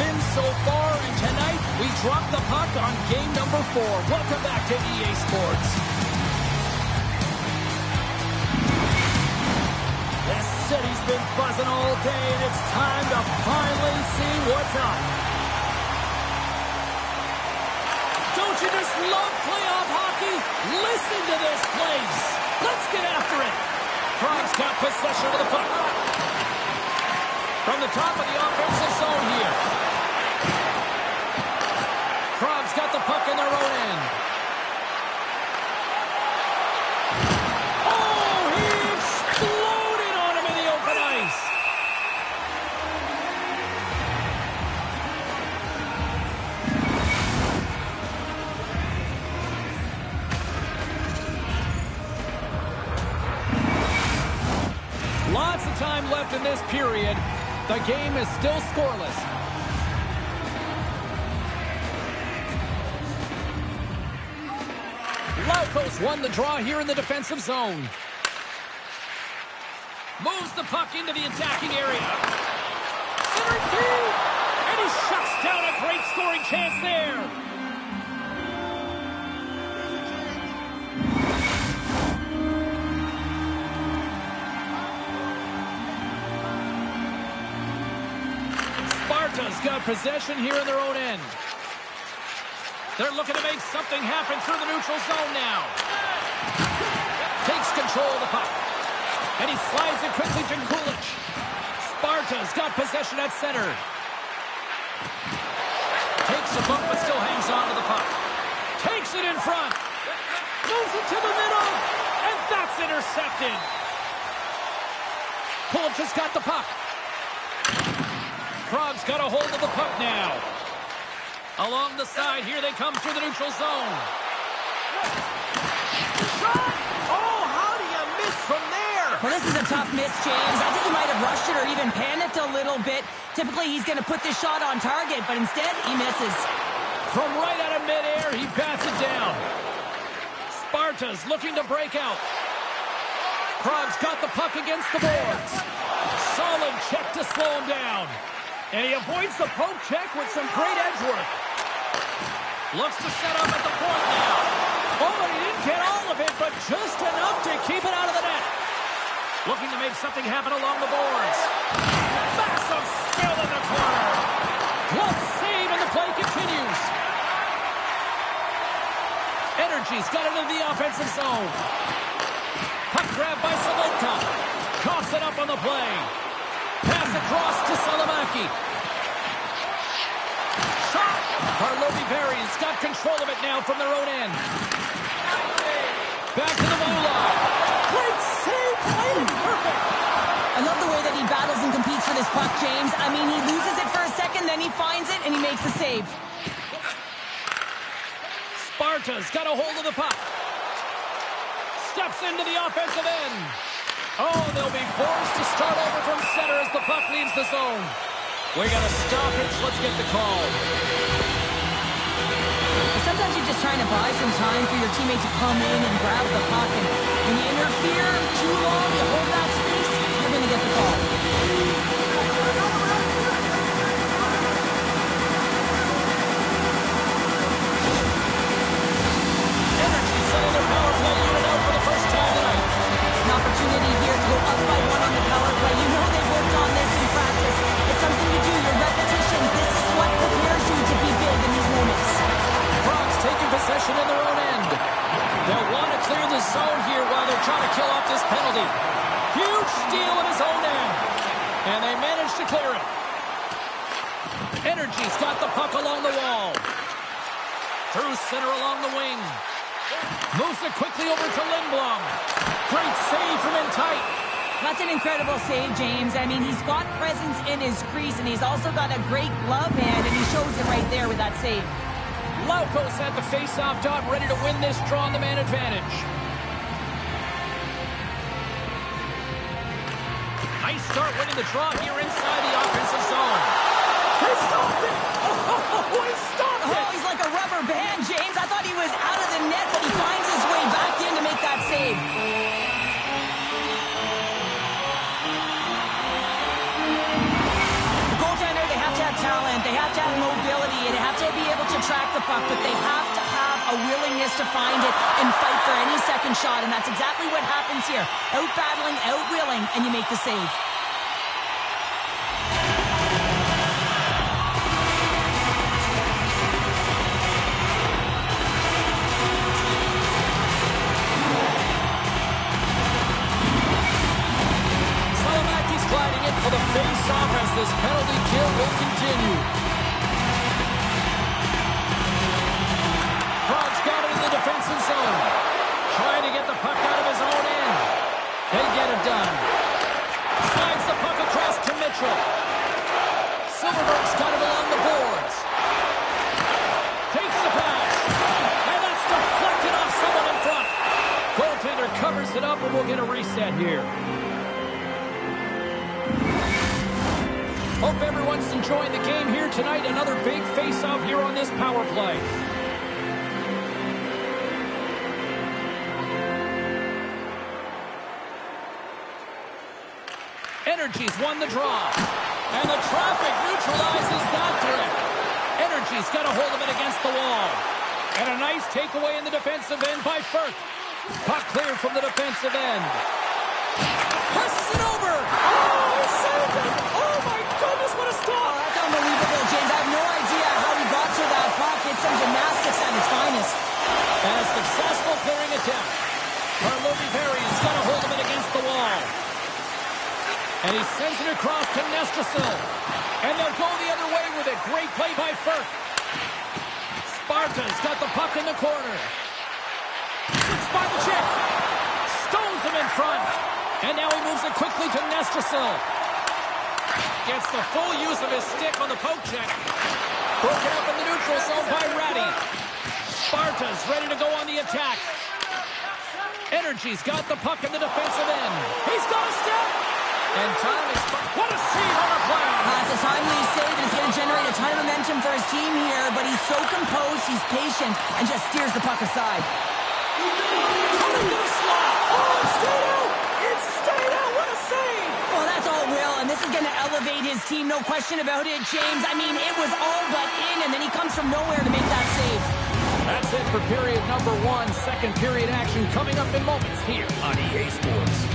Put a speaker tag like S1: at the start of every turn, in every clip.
S1: been so far, and tonight we drop the puck on game number 4. Welcome back to EA Sports. This city's been buzzing all day, and it's time to finally see what's up. Don't you just love playoff hockey? Listen to this place. Let's get after it. Prague's got possession of the puck. From the top of the offensive zone here. Prague's got the puck in their own end. Oh, he exploded on him in the open ice. Lots of time left in this period. The game is still scoreless. Laukos won the draw here in the defensive zone. Moves the puck into the attacking area. Center feed! And he shuts down a great scoring chance there. Sparta's got possession here in their own end. They're looking to make something happen through the neutral zone now. Takes control of the puck. And he slides it quickly to Kulich. Sparta's got possession at center. Takes a bump but still hangs on to the puck. Takes it in front. Moves it to the middle. And that's intercepted. Kulich has got the puck. Prague's got a hold of the puck now. Along the side, here they come through the neutral zone. Shot! Oh, how do you miss from there?
S2: Well, this is a tough miss, James. I think he might have rushed it or even panicked a little bit. Typically, he's going to put this shot on target, but instead, he misses.
S1: From right out of midair, he bats it down. Sparta's looking to break out. Prague's got the puck against the boards. Solid check to slow him down. And he avoids the poke check with some great edge work. Looks to set up at the point now. Oh, and he didn't get all of it, but just enough to keep it out of the net. Looking to make something happen along the boards. Massive skill in the corner. Glove save, and the play continues. Energy's got it in the offensive zone. Puck grab by Savotka. Coughs it up on the play. Pass across to Salamaki. Shot! Karlovy Vary's got control of it now from their own end. Back to the blue line. Great save! Played it perfect!
S2: I love the way that he battles and competes for this puck, James. I mean, he loses it for a second, then he finds it, and he makes the save.
S1: Sparta's got a hold of the puck. Steps into the offensive end. Oh, they'll be forced to start over from center as the puck leaves the zone. We got a stoppage. Let's get the call.
S2: Sometimes you're just trying to buy some time for your teammate to come in and grab the puck. And when you interfere too long, you hold that space, you're going to get the call.
S1: Energy settled their power play unit out for the first time tonight.
S2: An opportunity here to go up by 1 on the power play. You know they've worked on this in practice. It's something you do, your repetitions. This is what prepares you to be big in these moments.
S1: Prague's taking possession in their own end. They'll want to clear the zone here while they're trying to kill off this penalty. Huge steal in his own end. And they manage to clear it. Energy's got the puck along the wall. Through center along the wing. Moves it quickly over to Lindblom. Great save from in tight.
S2: That's an incredible save, James. I mean, he's got presence in his crease, and he's also got a great glove hand, and he shows it right there with that save.
S1: Laukos at the face-off dot, ready to win this draw on the man advantage. Nice start winning the draw here inside the offensive zone. He stopped it! Oh, he stopped it!
S2: Oh, he's like a rubber band, James. I thought he was out of the net, but he finds his way back in to make that save. The goaltender, they have to have talent. They have to puck, but they have to have a willingness to find it and fight for any second shot, and that's exactly what happens here. Out-battling, out-willing, and you make the save.
S1: Sliding in for the face-off as this penalty kill will continue. Krog's got it in the defensive zone. Trying to get the puck out of his own end. They get it done. Slides the puck across to Mitchell. Silverberg's got it along the boards. Takes the pass. And that's deflected off someone in front. Goaltender covers it up and we'll get a reset here. Hope everyone's enjoying the game here tonight. Another big face-off here on this power play. Energy's won the draw. And the traffic neutralizes that threat. Energy's got a hold of it against the wall. And a nice takeaway in the defensive end by Firth. Puck cleared from the defensive end. Presses it over. Oh, he saved it. Oh, my goodness, what a stop.
S2: Oh, that's unbelievable, James. I have no idea how he got to that puck. It's some gymnastics at its finest.
S1: And a successful clearing attempt. Karlovy Vary's got a hold of it against the wall. And he sends it across to Nestrasil. And they'll go the other way with it. Great play by Firth. Sparta's got the puck in the corner. Spartacek stones him in front. And now he moves it quickly to Nestrasil. Gets the full use of his stick on the poke check. Broken up in the neutral zone by Ratty. Sparta's ready to go on the attack. Energy's got the puck in the defensive end. He's got a step. And time is... What a save on a play.
S2: It's a timely save, and it's going to generate a ton of momentum for his team here, but he's so composed, he's patient, and just steers the puck aside.
S1: Coming to the slot. Oh, it's stayed out. It's stayed out. What a save.
S2: Well, that's all Will, and this is going to elevate his team, no question about it, James. I mean, it was all but in, and then he comes from nowhere to make that save.
S1: That's it for period number 1. Second period action coming up in moments here on EA Sports.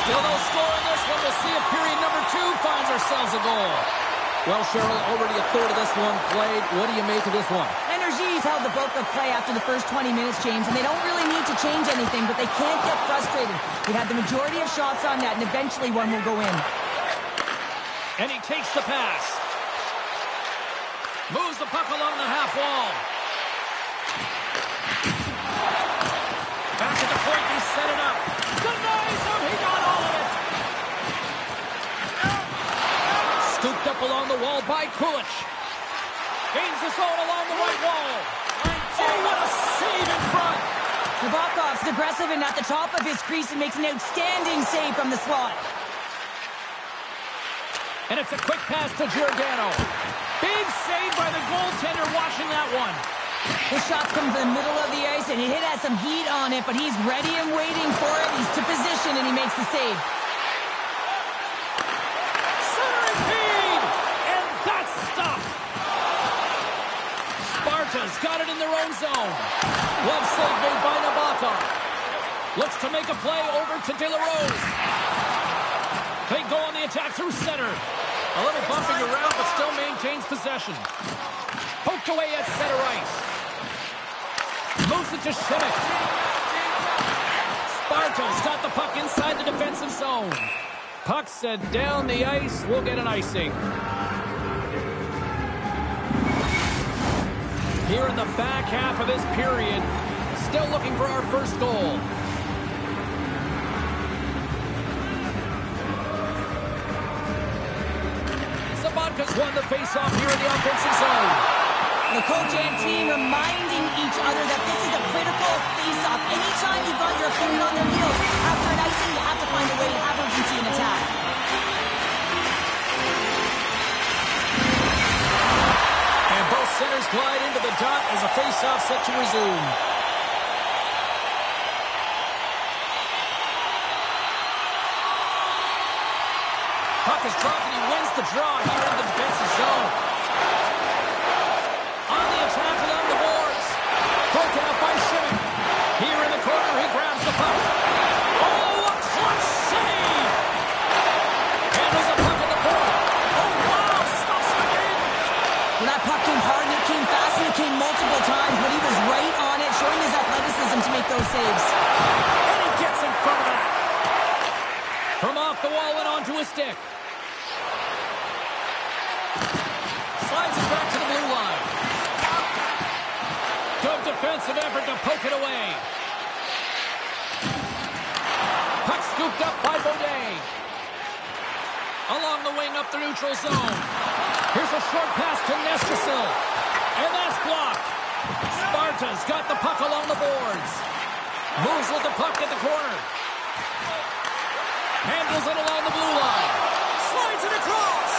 S1: Still no score in this one. We'll see if period number 2 finds ourselves a goal. Well, Cheryl, already a third of this one played. What do you make of this one?
S2: Energy's held the bulk of play after the first 20 minutes, James, and they don't really need to change anything, but they can't get frustrated. They've had the majority of shots on net, and eventually one will go in.
S1: And he takes the pass. Moves the puck along the half wall. Back at the point, he set it up. Denies him, he got all of it. Scooped up along the wall by Kulich. Gains the zone along the right wall. Oh, what a save in front.
S2: Nabokov's aggressive and at the top of his crease and makes an outstanding save from the slot.
S1: And it's a quick pass to Giordano. Big save by the goaltender watching that one.
S2: His shots come from the middle of the ice, and he has some heat on it, but he's ready and waiting for it. He's to position, and he makes the save.
S1: Centering feed! And that's stopped. Sparta's got it in their own zone. Glove save made by Nabokov. Looks to make a play over to De La Rose. They go on the attack through center. A little bumping around, but still maintains possession. Poked away at center ice. Moves it to Schmidt. Sparta's got the puck inside the defensive zone. Puck set down the ice. We'll get an icing. Here in the back half of this period, still looking for our first goal. Sabatka's won the face-off here in the offensive zone.
S2: The coach and team reminding each other that this is a critical face-off. Anytime you've got your opponent on their heels, after an icing, you have to find a way to have urgency in attack.
S1: And both centers glide into the dot as a face-off set to resume. Puck is dropped and he wins the draw here in the defensive zone. On the attack along the boards. Broken up by Schmidt. Here in the corner, he grabs the puck. Oh, a clutch save! Handles the puck in the corner. Oh, wow, stops the game.
S2: Well, that puck came hard and it came fast and it came multiple times, but he was right on it, showing his athleticism to make those saves.
S1: And he gets in front of that. From off the wall and onto his stick. Slides it back to the blue line. Good defensive effort to poke it away. Puck scooped up by Beaudin. Along the wing up the neutral zone. Here's a short pass to Nestrasil. And that's blocked. Sparta's got the puck along the boards. Moves with the puck at the corner. Handles it along the blue line. Slides it across.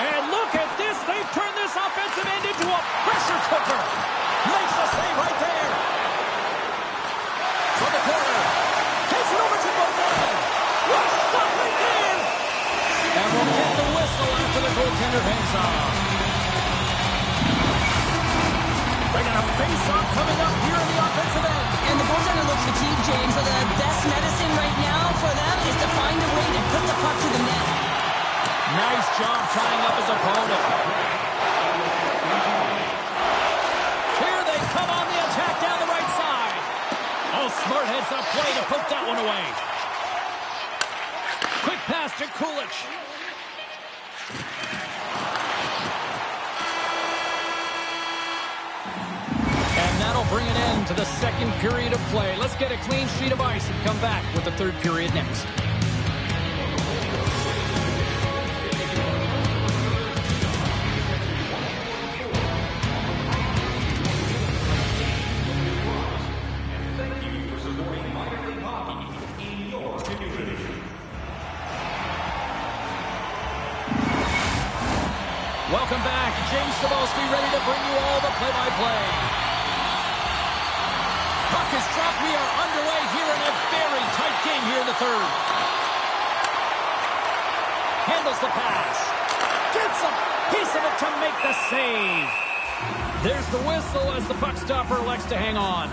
S1: And look at this. They've turned this offensive end into a pressure cooker. Makes a save right there. From the corner. Takes it over to Beaudin. What a stop right there. And we'll get the whistle after the goaltender hangs off. They got a face-off coming up here in the offensive end.
S2: And the goaltender looks fatigued, James, so the best medicine right now for them is to find a way to put the puck to the net.
S1: Nice job tying up his opponent. Here they come on the attack down the right side. Oh, smart heads-up play to poke that one away. Quick pass to Kulich. And that'll bring an end to the second period of play. Let's get a clean sheet of ice and come back with the third period next. Welcome back. James Cybulski ready to bring you all the play-by-play. Puck is dropped. We are underway here in a very tight game here in the third. Handles the pass. Gets a piece of it to make the save. There's the whistle as the puck stopper elects to hang on.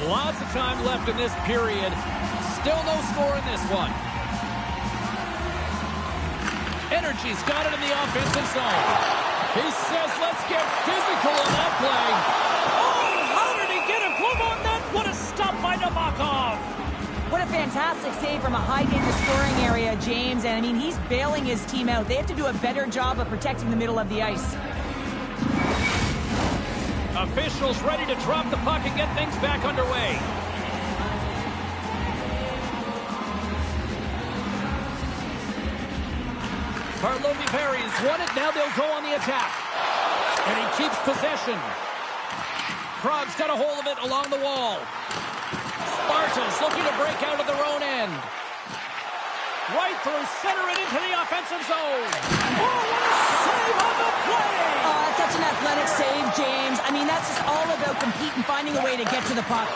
S1: Lots of time left in this period. Still no score in this one. Energy's got it in the offensive zone. He says, let's get physical on that play. Oh, how did he get a glove on that? What a stop by Nabokov.
S2: What a fantastic save from a high danger scoring area, James. And, I mean, he's bailing his team out. They have to do a better job of protecting the middle of the ice.
S1: Officials ready to drop the puck and get things back underway. Karlovy Vary's won it. Now they'll go on the attack. And he keeps possession. Prague's got a hold of it along the wall. Sparta's looking to break out of their own end. Right through center and into the offensive zone. Oh, what a save on the play!
S2: Oh, that's such an athletic save, James. I mean, that's just all about competing, finding a way to get to the puck.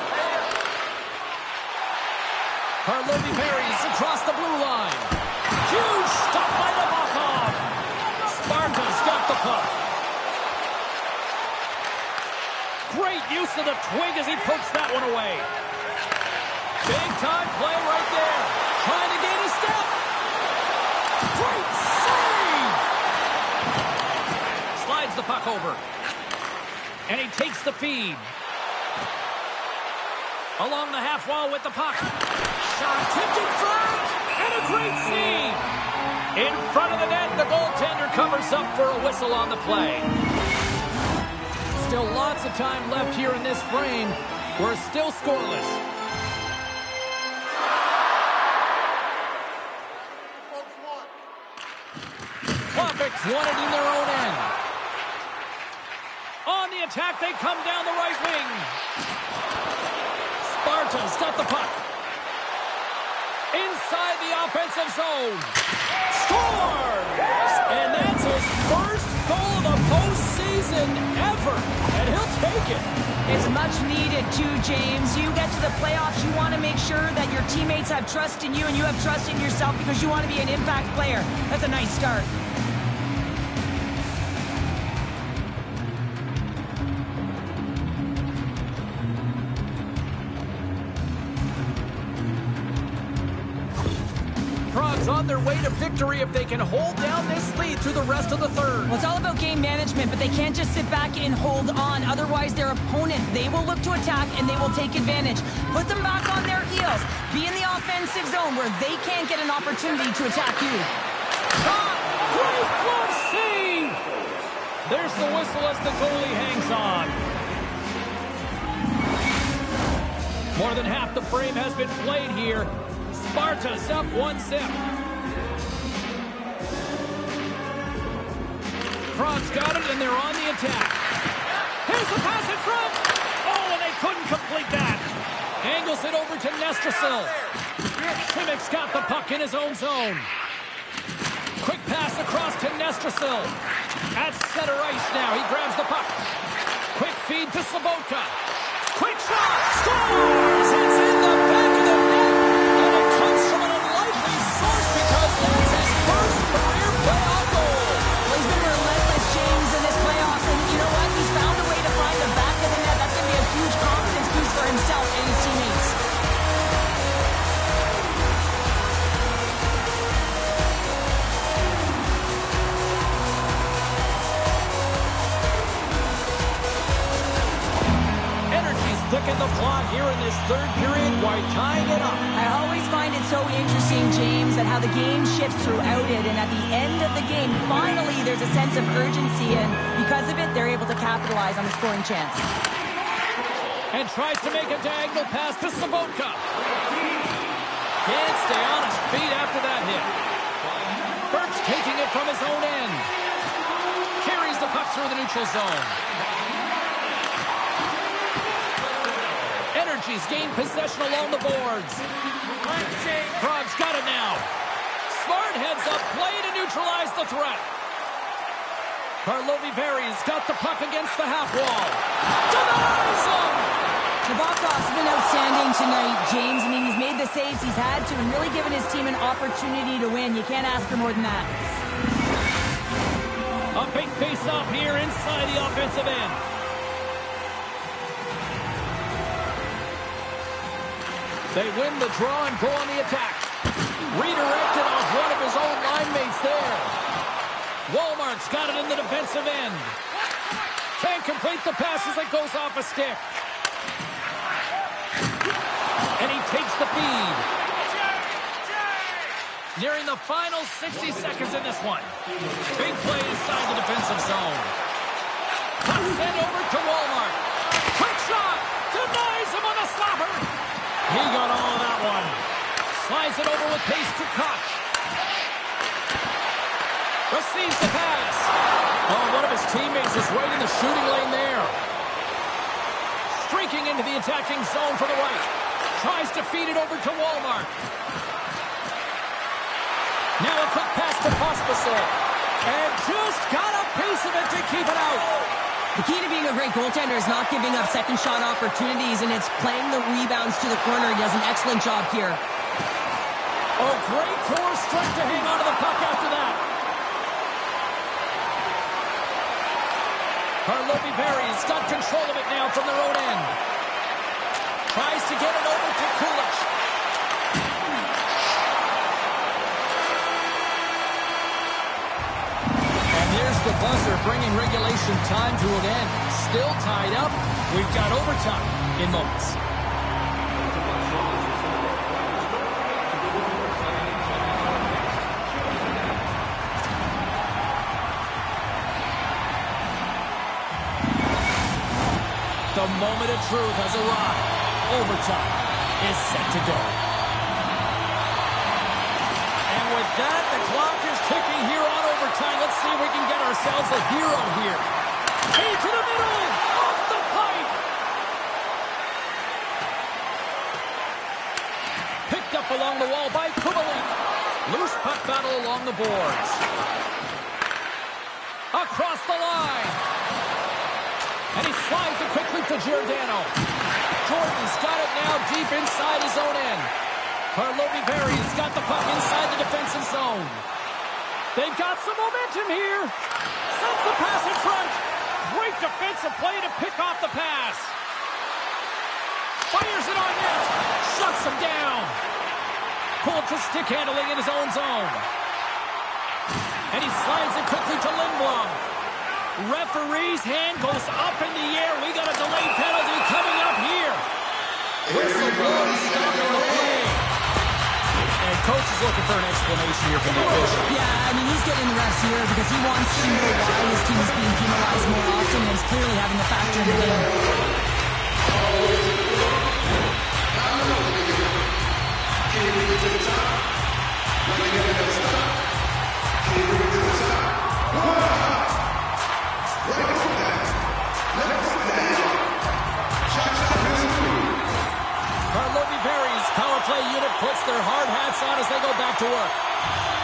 S1: Karlovy Vary's across the blue line. Huge stop by Nabokov. Sparta's got the puck. Great use of the twig as he pokes that one away. Big time play right there. over. And he takes the feed. Along the half wall with the puck. Shot tipped in front. And a great save. In front of the net, the goaltender covers up for a whistle on the play. Still lots of time left here in this frame. We're still scoreless. Kloppix won it in their own end. On the attack, they come down the right wing. Sparta's got the puck. Inside the offensive zone. Scores! And that's his first goal of the postseason ever. And he'll take it.
S2: It's much needed too, James. You get to the playoffs, you want to make sure that your teammates have trust in you and you have trust in yourself because you want to be an impact player. That's a nice start.
S1: On their way to victory if they can hold down this lead through the rest of the third.
S2: Well, it's all about game management, but they can't just sit back and hold on. Otherwise, their opponent, they will look to attack and they will take advantage. Put them back on their heels. Be in the offensive zone where they can't get an opportunity to attack you.
S1: Great glove save! There's the whistle as the goalie hangs on. More than half the frame has been played here. Sparta's up 1-0. Krog's got it, and they're on the attack. Here's the pass in front. Oh, and they couldn't complete that. Angles it over to Nestrasil. Simic's got the puck in his own zone. Quick pass across to Nestrasil. At center ice now. He grabs the puck. Quick feed to Sobotka. Quick shot. Scores! It's in the back of the net. And it comes from an unlikely source because that's his first career playoff goal.
S2: Well, he's been relentless, James, in this playoffs. And you know what? He's found a way to find the back of the net. That's going to be a huge confidence boost for himself and his teammates.
S1: Clicking the clock here in this third period while tying it up.
S2: I always find it so interesting, James, that how the game shifts throughout it, and at the end of the game, finally there's a sense of urgency, and because of it, they're able to capitalize on the scoring chance.
S1: And tries to make a diagonal pass to Sobotka. Can't stay on his feet after that hit. Burke's taking it from his own end. Carries the puck through the neutral zone. Energy's gained possession along the boards. Krog's got it now. Smart heads up, play to neutralize the threat. Karlovy-Vary's got the puck against the half wall. Denies him!
S2: Nabokov's been outstanding tonight, James. I mean, he's made the saves he's had to and really given his team an opportunity to win. You can't ask for more than that.
S1: A big face-off here inside the offensive end. They win the draw and go on the attack. Redirected off one of his own line mates there. Walmart's got it in the defensive end. Can't complete the pass as it goes off a stick. And he takes the feed. Nearing the final 60 seconds in this one. Big play inside the defensive zone. Puck sent over to Walmart. Quick shot. Denies him on the slapper. He got all of that one. Slides it over with pace to Koch. Receives the pass. Oh, one of his teammates is right in the shooting lane there. Streaking into the attacking zone for the right. Tries to feed it over to Walmart. Now a quick pass to Pospisil. And just got a piece of it to keep it out.
S2: The key to being a great goaltender is not giving up second shot opportunities, and it's playing the rebounds to the corner. He does an excellent job here.
S1: Oh, great core strength to hang on to the puck after that. Karlovy-Vary's got control of it now from their own end. Tries to get it over to Kulich. And there's the buzzer, bringing regulation time to an end. Still tied up. We've got overtime in moments. The moment of truth has arrived. Overtime is set to go. And with that, the clock is ticking here on overtime. Let's see if we can get ourselves a hero here. Key to the middle, off the pipe. Picked up along the wall by Kubalik. Loose puck battle along the boards. Across the line. And he slides it quickly to Giordano. Jordan's got it now deep inside his own end. Karlovy-Vary's got the puck inside the defensive zone. They've got some momentum here. Sends the pass in front. Great defensive play to pick off the pass. Fires it on net. Shuts him down. Pulled to stick handling in his own zone. And he slides it quickly to Lindblom. Referee's hand goes up in the air. We got a delayed penalty coming up here. Whistle blows, stopping the play. And coach is looking for an explanation here from the official.
S2: Yeah, I mean, he's getting the refs here because he wants to know why his team is being penalized more often, and he's clearly having a factor in the game.
S1: Karlovy-Vary's power play unit puts their hard hats on as they go back to work.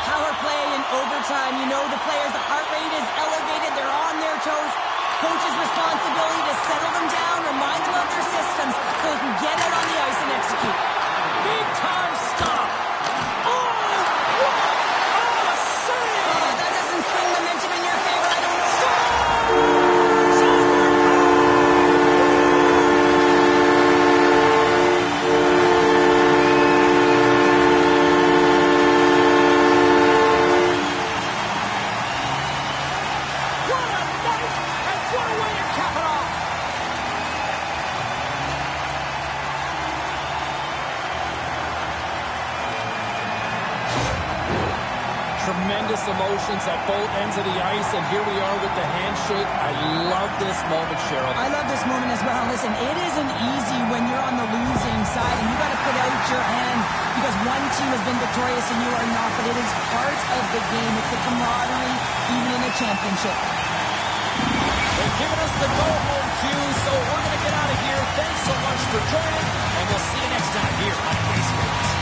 S2: Power play in overtime. You know the players, the heart rate is elevated. They're on their toes. Coach's responsibility to settle them down, remind them of their systems so they can get out on the ice and execute.
S1: Big time stop. Oh, what a save!
S2: Oh, that doesn't swing momentum in your favor. I don't know.
S1: Tremendous emotions at both ends of the ice, and here we are with the handshake. I love this moment, Cheryl.
S2: I love this moment as well. Listen, it isn't easy when you're on the losing side and you got to put out your hand because one team has been victorious and you are not, but it is part of the game. It's the camaraderie, even in a championship.
S1: They've given us the go-home cue, so we're going to get out of here. Thanks so much for joining, and we'll see you next time here on Ice Sports.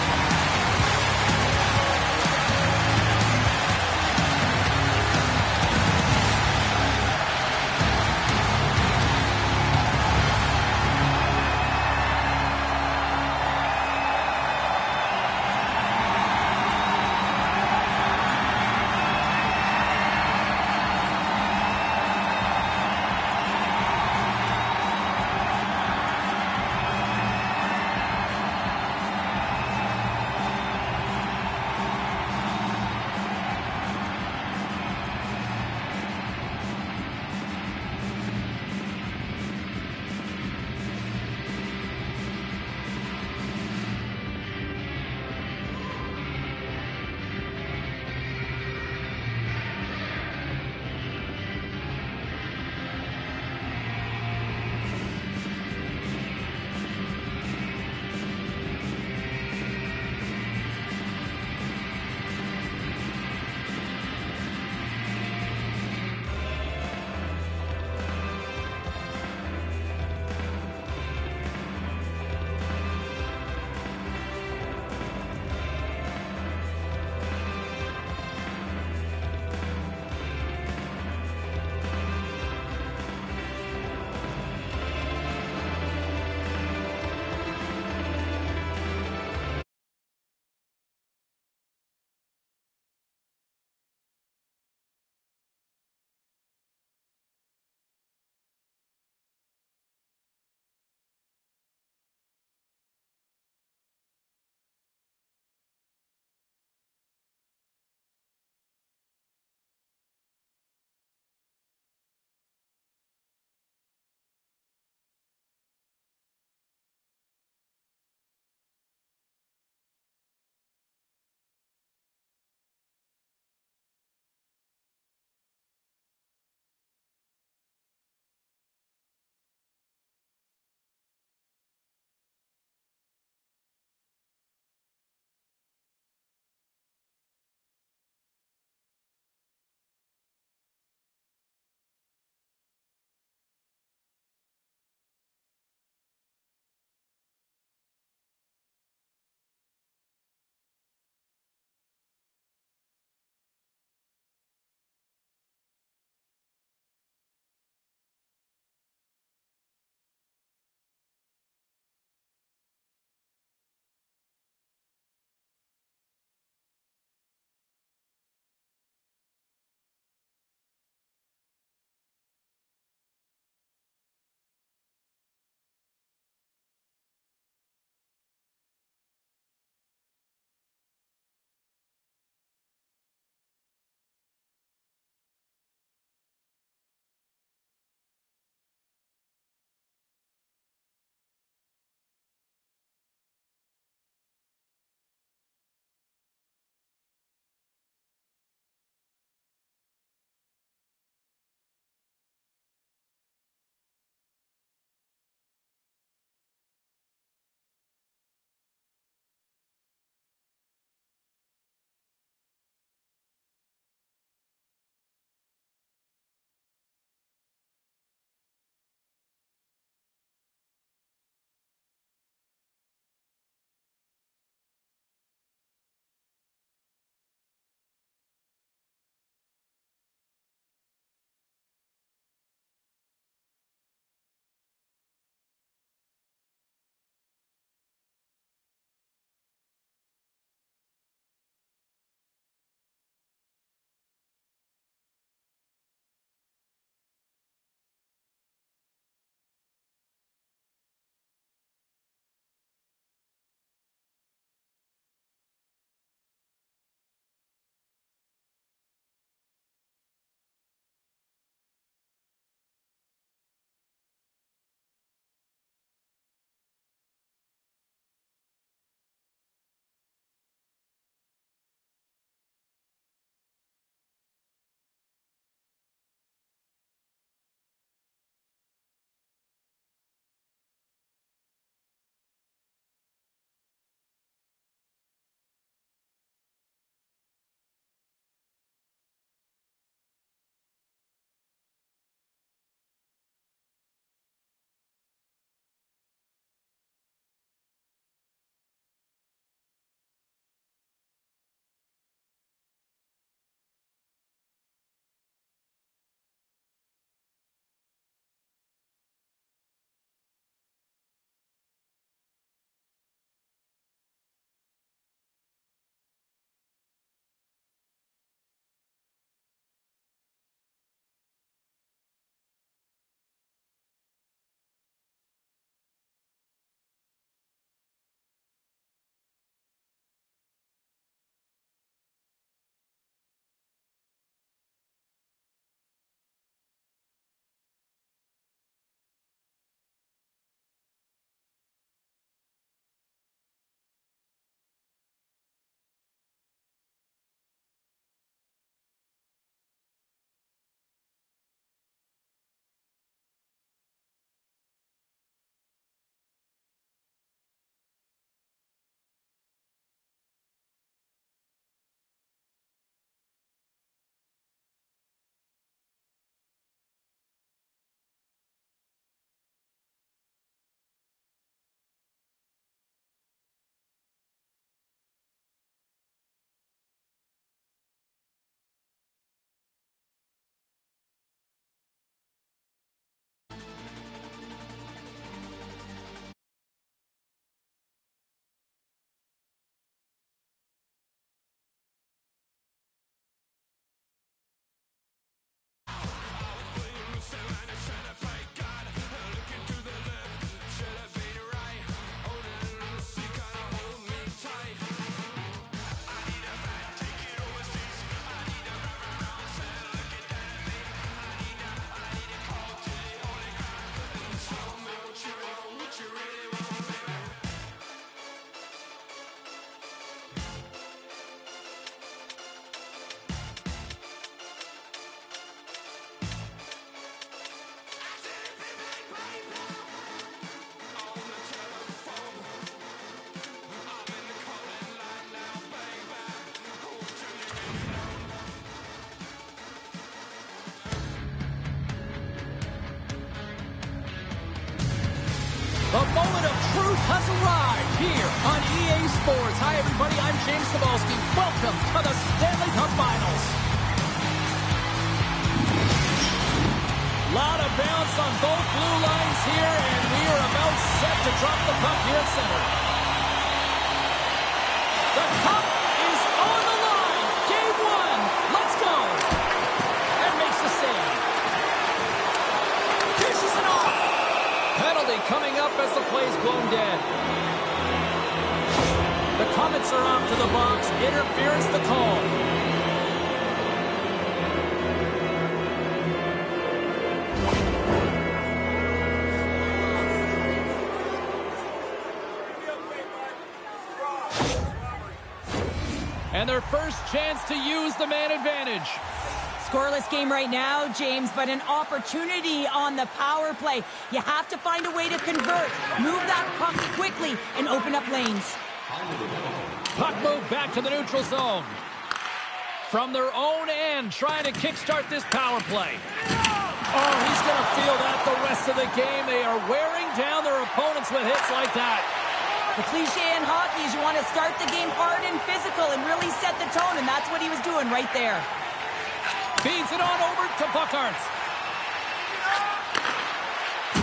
S1: moment of truth has arrived here on EA Sports. Hi, everybody. I'm James Cebulski. Welcome to the Stanley Cup Finals. Lot of bounce on both blue lines here, and we are about set to drop the puck here at center. The puck is on the line. Game one. Let's go. And makes the save. Dishes it off. Penalty coming up as the play's blown dead. The Comets are off to the box. Interference the call. And their first chance to use the man advantage.
S2: Scoreless game right now, James, but an opportunity on the power play. You have to find a way to convert. Move that puck quickly and open up lanes.
S1: Puck moved back to the neutral zone. From their own end, trying to kickstart this power play. Oh, he's going to feel that the rest of the game. They are wearing down their opponents with hits like that.
S2: The cliche in hockey is you want to start the game hard and physical and really set the tone, and that's what he was doing right there.
S1: Feeds it on over to Buckhart.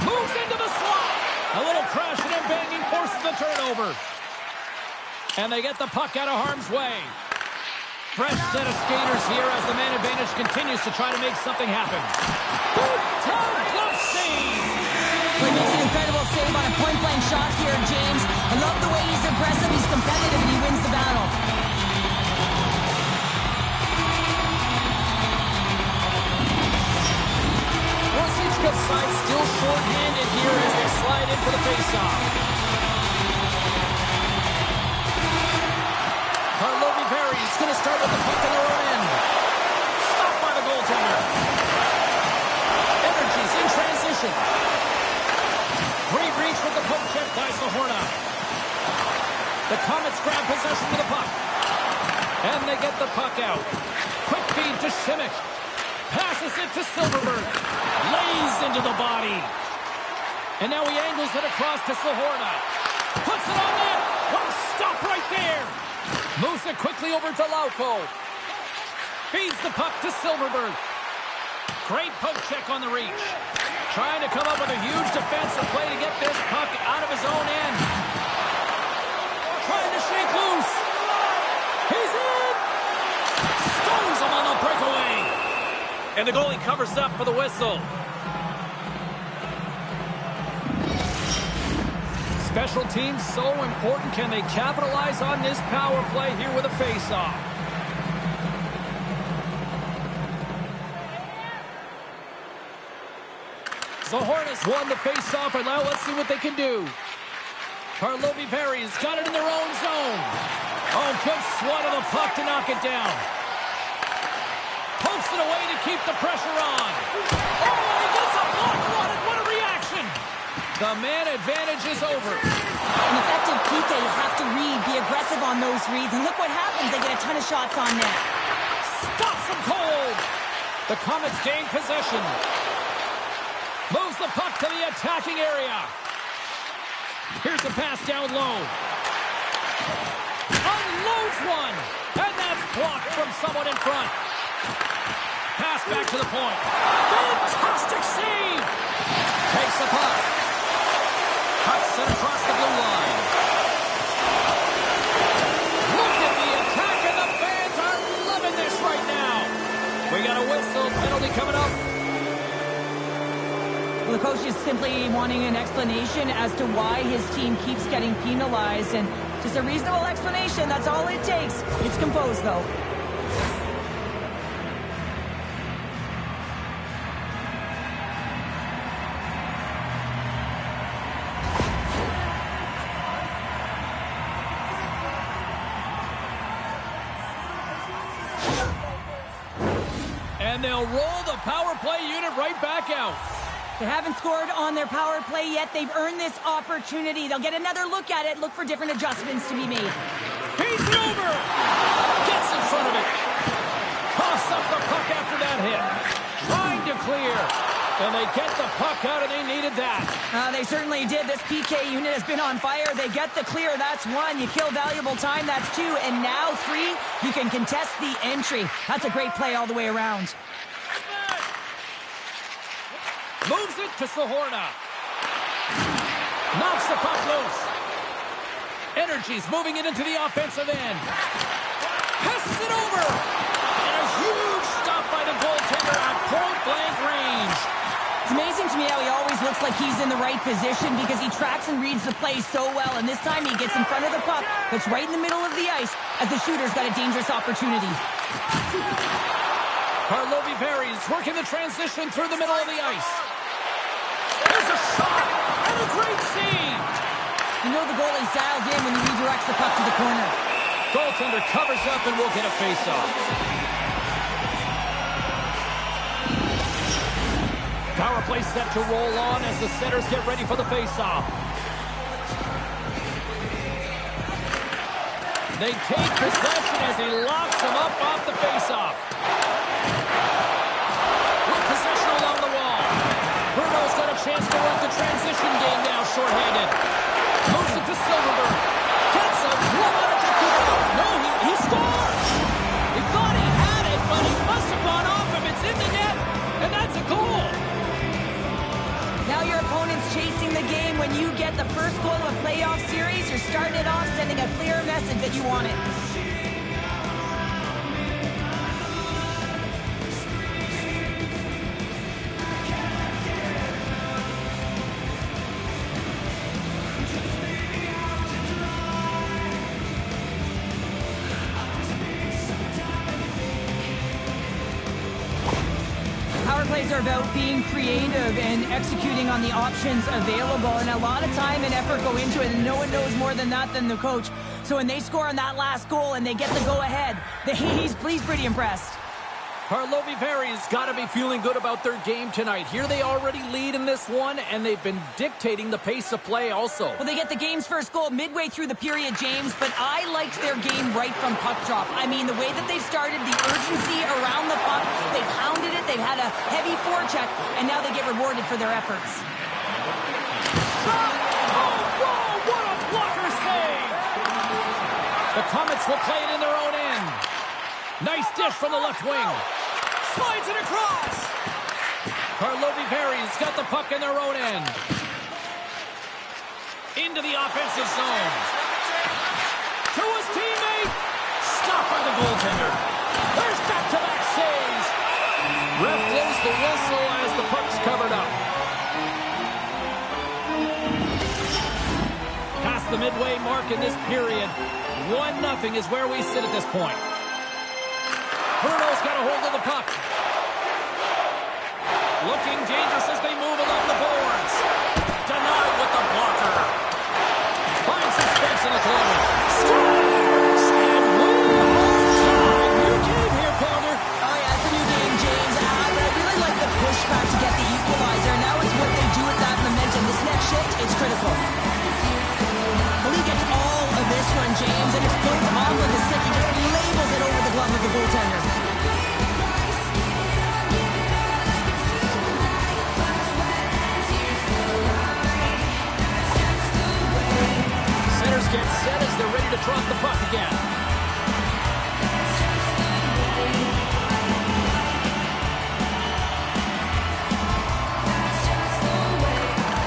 S1: Moves into the slot. A little crashing and banging forces the turnover. And they get the puck out of harm's way. Fresh set of skaters here as the man advantage continues to try to make something happen. Big time glove save.
S2: He makes an incredible save on a point-blank shot here, James. I love the way he's aggressive, he's competitive, and he wins the battle.
S1: Rosicka's side still short-handed here as they slide in for the face-off. Karlovy Vary is going to start with the puck in their own end. Stopped by the goaltender. Energies in transition. Great reach with the poke check by Zohorna. The Comets grab possession with the puck. And they get the puck out. Quick feed to Simic. Passes it to Silverberg. Lays into the body. And now he angles it across to Zohorna. Puts it on net. What a stop right there. Moves it quickly over to Lauko. Feeds the puck to Silverberg. Great poke check on the reach. Trying to come up with a huge defensive play to get this puck out of his own end. Trying to shake loose. He's in. Stones him on the breakaway. And the goalie covers up for the whistle. Special teams so important. Can they capitalize on this power play here with a face-off? Zohorna's won the face-off, and now let's see what they can do. Karlovy Vary's got it in their own zone. Oh, good swat of the puck to knock it down. Pokes it away to keep the pressure on. Oh, he gets a block. What a reaction. The man advantage is over.
S2: An effective PK, you have to read, be aggressive on those reads, and look what happens. They get a ton of shots on net.
S1: Stops him cold. The Comets gain possession. Moves the puck to the attacking area. Here's a pass down low. Unloads one. And that's blocked from someone in front. Pass back to the point. Fantastic save. Takes the puck. Puck sent across the blue line. Look at the attack, and the fans are loving this right now. We got a whistle. Penalty coming up.
S2: Well, the coach is simply wanting an explanation as to why his team keeps getting penalized, and just a reasonable explanation, that's all it takes. It's composed, though.
S1: And they'll roll the power play unit right back out.
S2: They haven't scored on their power play yet. They've earned this opportunity. They'll get another look at it, look for different adjustments to be made.
S1: Feeds it over. Gets in front of it. Coughs up the puck after that hit. Trying to clear. And they they get the puck out, and they needed that.
S2: They certainly did. This PK unit has been on fire. They get the clear. That's one. You kill valuable time. That's two. And now three, you can contest the entry. That's a great play all the way around.
S1: Moves it to Sahorna. Knocks the puck loose. Energy's moving it into the offensive end. Passes it over. And a huge stop by the goaltender at point-blank range.
S2: It's amazing to me how he always looks like he's in the right position because he tracks and reads the play so well. And this time he gets in front of the puck that's right in the middle of the ice as the shooter's got a dangerous opportunity.
S1: Karlovy Vary's working the transition through the middle of the ice. There's a shot and a great save.
S2: You know the goalie's dialed in when he redirects the puck to the corner.
S1: Goaltender covers up and will get a face-off. Power play set to roll on as the centers get ready for the face-off. They take possession as he locks them up off the face-off. With possession along the wall. Bruno's got a chance to work the transition game now shorthanded. Moves it to Silverberg. Gets a glove on it to keep it out. No, he scores! He thought he had it, but he must have gone off him. It's in the net, and that's a goal.
S2: Now your opponent's chasing the game. When you get the first goal of a playoff series, you're starting it off sending a clear message that you want it. Power plays are about being creative and executing on the options available, and a lot of time and effort go into it, and no one knows more than that than the coach. So when they score on that last goal and they get the go-ahead, he's pretty impressed.
S1: Karlovy Vary's got to be feeling good about their game tonight. Here they already lead in this one, and they've been dictating the pace of play also.
S2: Well, they get the game's first goal midway through the period, James, but I liked their game right from puck drop. I mean, the way that they started, the urgency around the puck, they pounded it, they've had a heavy forecheck, and now they get rewarded for their efforts.
S1: Shot! Oh, whoa, what a blocker save! The Comets will play it in their own end. Nice dish from the left wing. Slides it across. Karlovy Vary's got the puck in their own end. Into the offensive zone. To his teammate. Stopped by the goaltender. There's back-to-back saves. Ref blows the whistle as the puck's covered up. Past the midway mark in this period. 1-0 is where we sit at this point. Bruno's got a hold of the puck. Looking dangerous as they move along the boards. Denied with the blocker. Finds some space in the corner. Scores! And time. New game here, partner.
S2: Oh, yeah, it's a new game, James. But I really like the pushback to get the equalizer. Now it's what they do with that momentum. This next shift, it's critical. Well, he gets all of this one, James, and it's points off with the stick. He just labels it over the glove of the goaltender.
S1: Centers get set as they're ready to drop the puck again.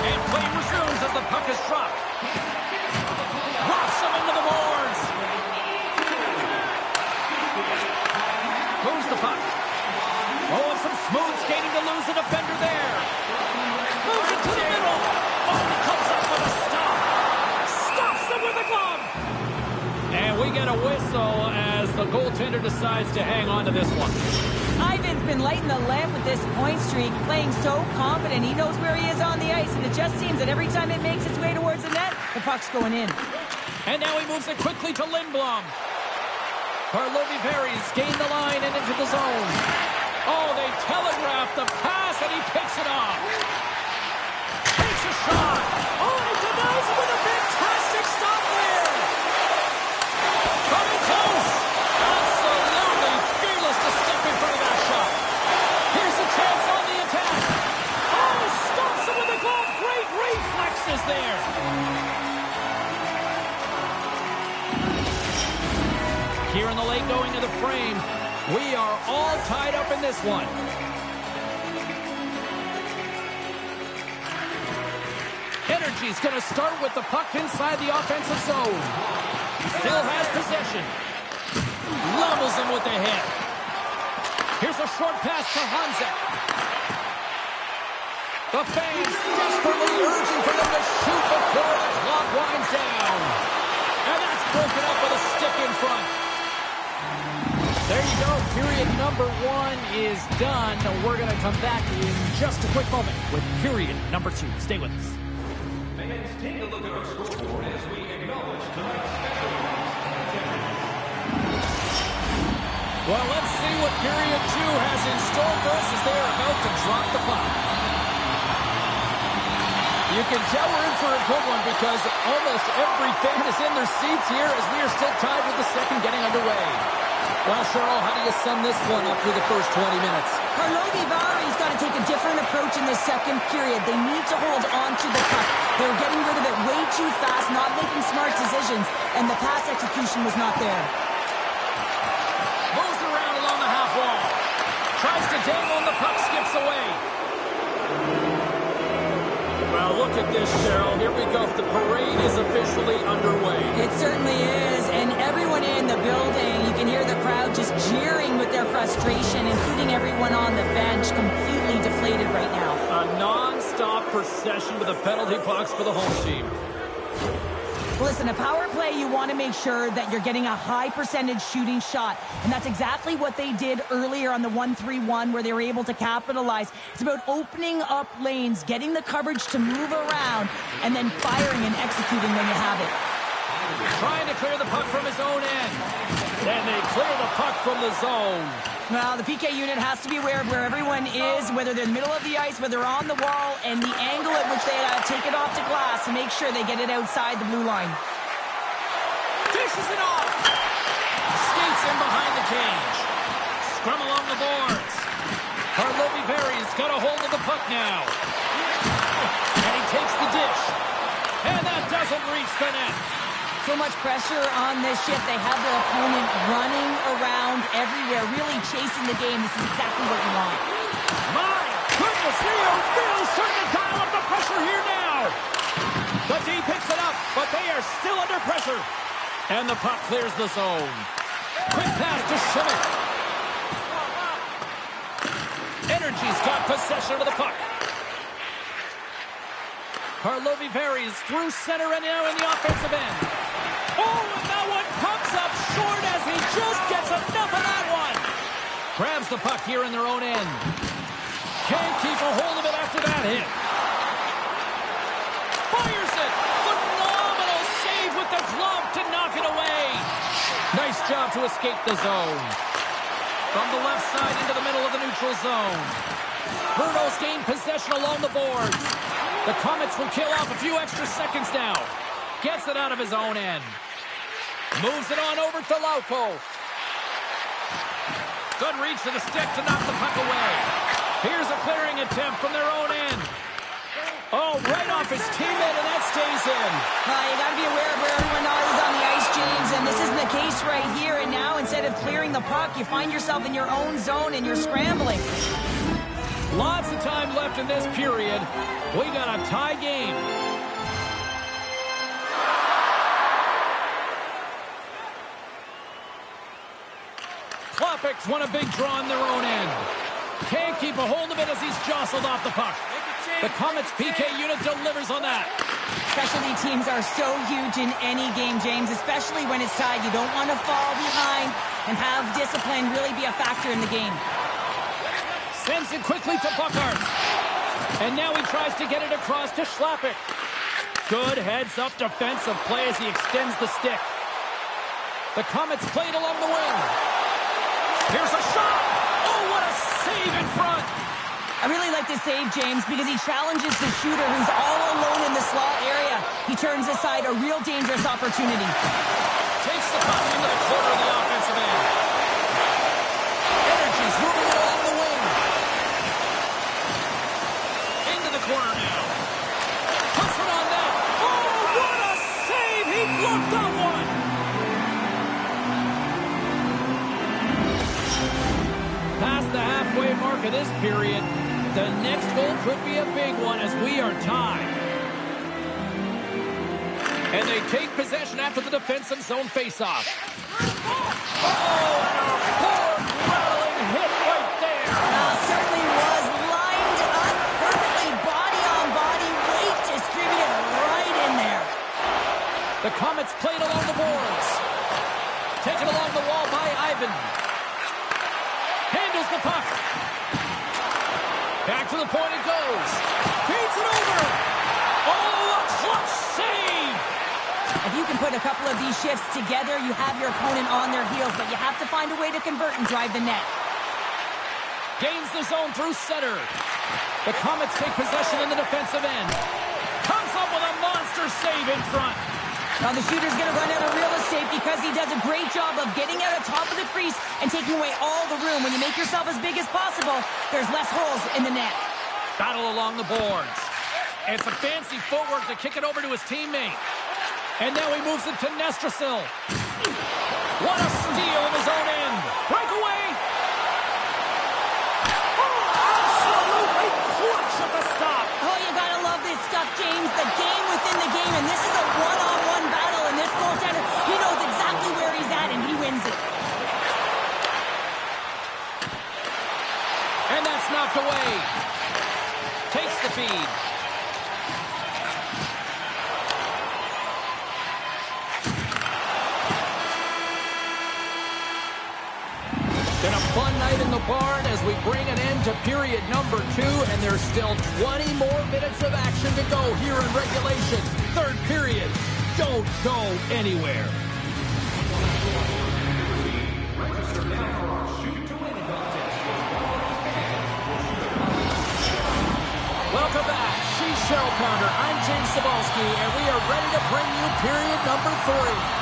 S1: And play resumes as the puck is dropped. Rocks him into the boards. Moves the puck. Oh, and some smooth skating to lose the defender there. Moves it to the middle. Oh, he comes up with a stop. Stops him with a glove. And we get a whistle as the goaltender decides to hang on to this one.
S2: Ivan's been lighting the lamp with this point streak, playing so confident. He knows where he is on the ice, and it just seems that every time it makes its way towards the net, the puck's going in.
S1: And now he moves it quickly to Lindblom. Karlovy Vary's gained the line and into the zone. Oh, they telegraph the pass, and he picks it off. Takes a shot. Oh, and he denies it with a fantastic stop there. Coming close. Absolutely fearless to step in front of that shot. Here's a chance on the attack. Oh, We are all tied up in this one. Energy's going to start with the puck inside the offensive zone. Still has possession. Levels him with the hit. Here's a short pass to Hanzek. The fans desperately urging for them to shoot before the clock winds down. And that's broken up with a stick in front. There you go. Period number 1 is done. We're going to come back in just a quick moment with period number 2. Stay with us.
S3: Fans, take a look at our scoreboard as we acknowledge tonight's special guest.
S1: Well, let's see what period 2 has in store for us as they are about to drop the puck. You can tell we're in for a good one because almost every fan is in their seats here as we are still tied with the second getting underway. Well, Cheryl, how do you sum this one up through the first 20 minutes?
S2: Karlovy Vary's got to take a different approach in this second period. They need to hold on to the puck. They were getting rid of it way too fast, not making smart decisions, and the pass execution was not there.
S1: Moves around along the half wall. Tries to dangle and the puck skips away. Well, look at this, Cheryl. Here we go. The parade is officially underway.
S2: It certainly is, and everyone in the building, you can hear the crowd just jeering with their frustration, including everyone on the bench, completely deflated right now.
S1: A non-stop procession with the penalty box for the home team.
S2: Listen, a power play, you want to make sure that you're getting a high percentage shooting shot. And that's exactly what they did earlier on the 1-3-1 where they were able to capitalize. It's about opening up lanes, getting the coverage to move around, and then firing and executing when you have it.
S1: Trying to clear the puck from his own end. And they clear the puck from the zone.
S2: Well, the PK unit has to be aware of where everyone is, whether they're in the middle of the ice, whether they're on the wall, and the angle at which they take it off to glass to make sure they get it outside the blue line.
S1: Dishes it off. Skates in behind the cage. Scrum along the boards. Karlovy Vary's got a hold of the puck now. And he takes the dish. And that doesn't reach the net.
S2: So much pressure on this shift. They have their opponent running around everywhere, really chasing the game. This is exactly what you want.
S1: My goodness, they are really starting to dial up the pressure here now. The D picks it up, but they are still under pressure. And the puck clears the zone. Quick pass to Schmidt. Energy's got possession of the puck. Karlovy Vary's through center and now in the offensive end. Oh, and that one comes up short as he just gets enough of that one. Grabs the puck here in their own end. Can't keep a hold of it after that hit. Fires it. Phenomenal save with the glove to knock it away. Nice job to escape the zone. From the left side into the middle of the neutral zone. Bruno's gained possession along the boards. The Comets will kill off a few extra seconds now. Gets it out of his own end. Moves it on over to Lauko. Good reach to the stick to knock the puck away. Here's a clearing attempt from their own end. Oh, right off his teammate, and that stays in.
S2: You got to be aware of where everyone is on the ice, James, and this isn't the case right here. And now, instead of clearing the puck, you find yourself in your own zone and you're scrambling.
S1: Lots of time left in this period. We got a tie game. Klopek's won a big draw in their own end. Can't keep a hold of it as he's jostled off the puck. The Comets PK unit delivers on that.
S2: Specialty teams are so huge in any game, James, especially when it's tied. You don't want to fall behind and have discipline really be a factor in the game.
S1: Sends it quickly to Buckhart. And now he tries to get it across to Schlappick. Good heads-up defensive play as he extends the stick. The Comets played along the wing. Here's a shot. Oh, what a save in front.
S2: I really like this save, James, because he challenges the shooter who's all alone in the slot area. He turns aside a real dangerous opportunity.
S1: Takes the puck into the corner of the offensive end. Energy's moving it along the wing. Into the corner now. Puts it on net. Oh, what a save. He bluffed that one. of this period. The next goal could be a big one as we are tied. And they take possession after the defensive zone faceoff. Oh, and a poor rattling hit right there.
S2: Certainly was lined up perfectly, body on body, weight distributed right in there.
S1: The Comets played along the boards. Taken along the wall by Ivan. Handles the puck. Back to the point it goes. Feeds it over. Oh, a clutch save.
S2: If you can put a couple of these shifts together, you have your opponent on their heels, but you have to find a way to convert and drive the net.
S1: Gains the zone through center. The Comets take possession in the defensive end. Comes up with a monster save in front.
S2: Now the shooter's going to run out of real estate because he does a great job of getting out of top of the crease and taking away all the room. When you make yourself as big as possible, there's less holes in the net.
S1: Battle along the boards. It's a fancy footwork to kick it over to his teammate. And now he moves it to Nestrasil. What a steal in his own end. Breakaway. Oh, absolutely clutch at the stop.
S2: Oh, you gotta love this stuff, James. The game within the game, and this is a one-on-one battle, and this goaltender, he knows exactly where he's at, and he wins it.
S1: And that's knocked away. Takes the feed. Been a fun night in the barn as we bring an end to period number 2, and there's still 20 more minutes of action to go here in regulation. Third period. Don't go anywhere. Welcome back. She's Cheryl Pounder. I'm James Cebulski, and we are ready to bring you period number 3.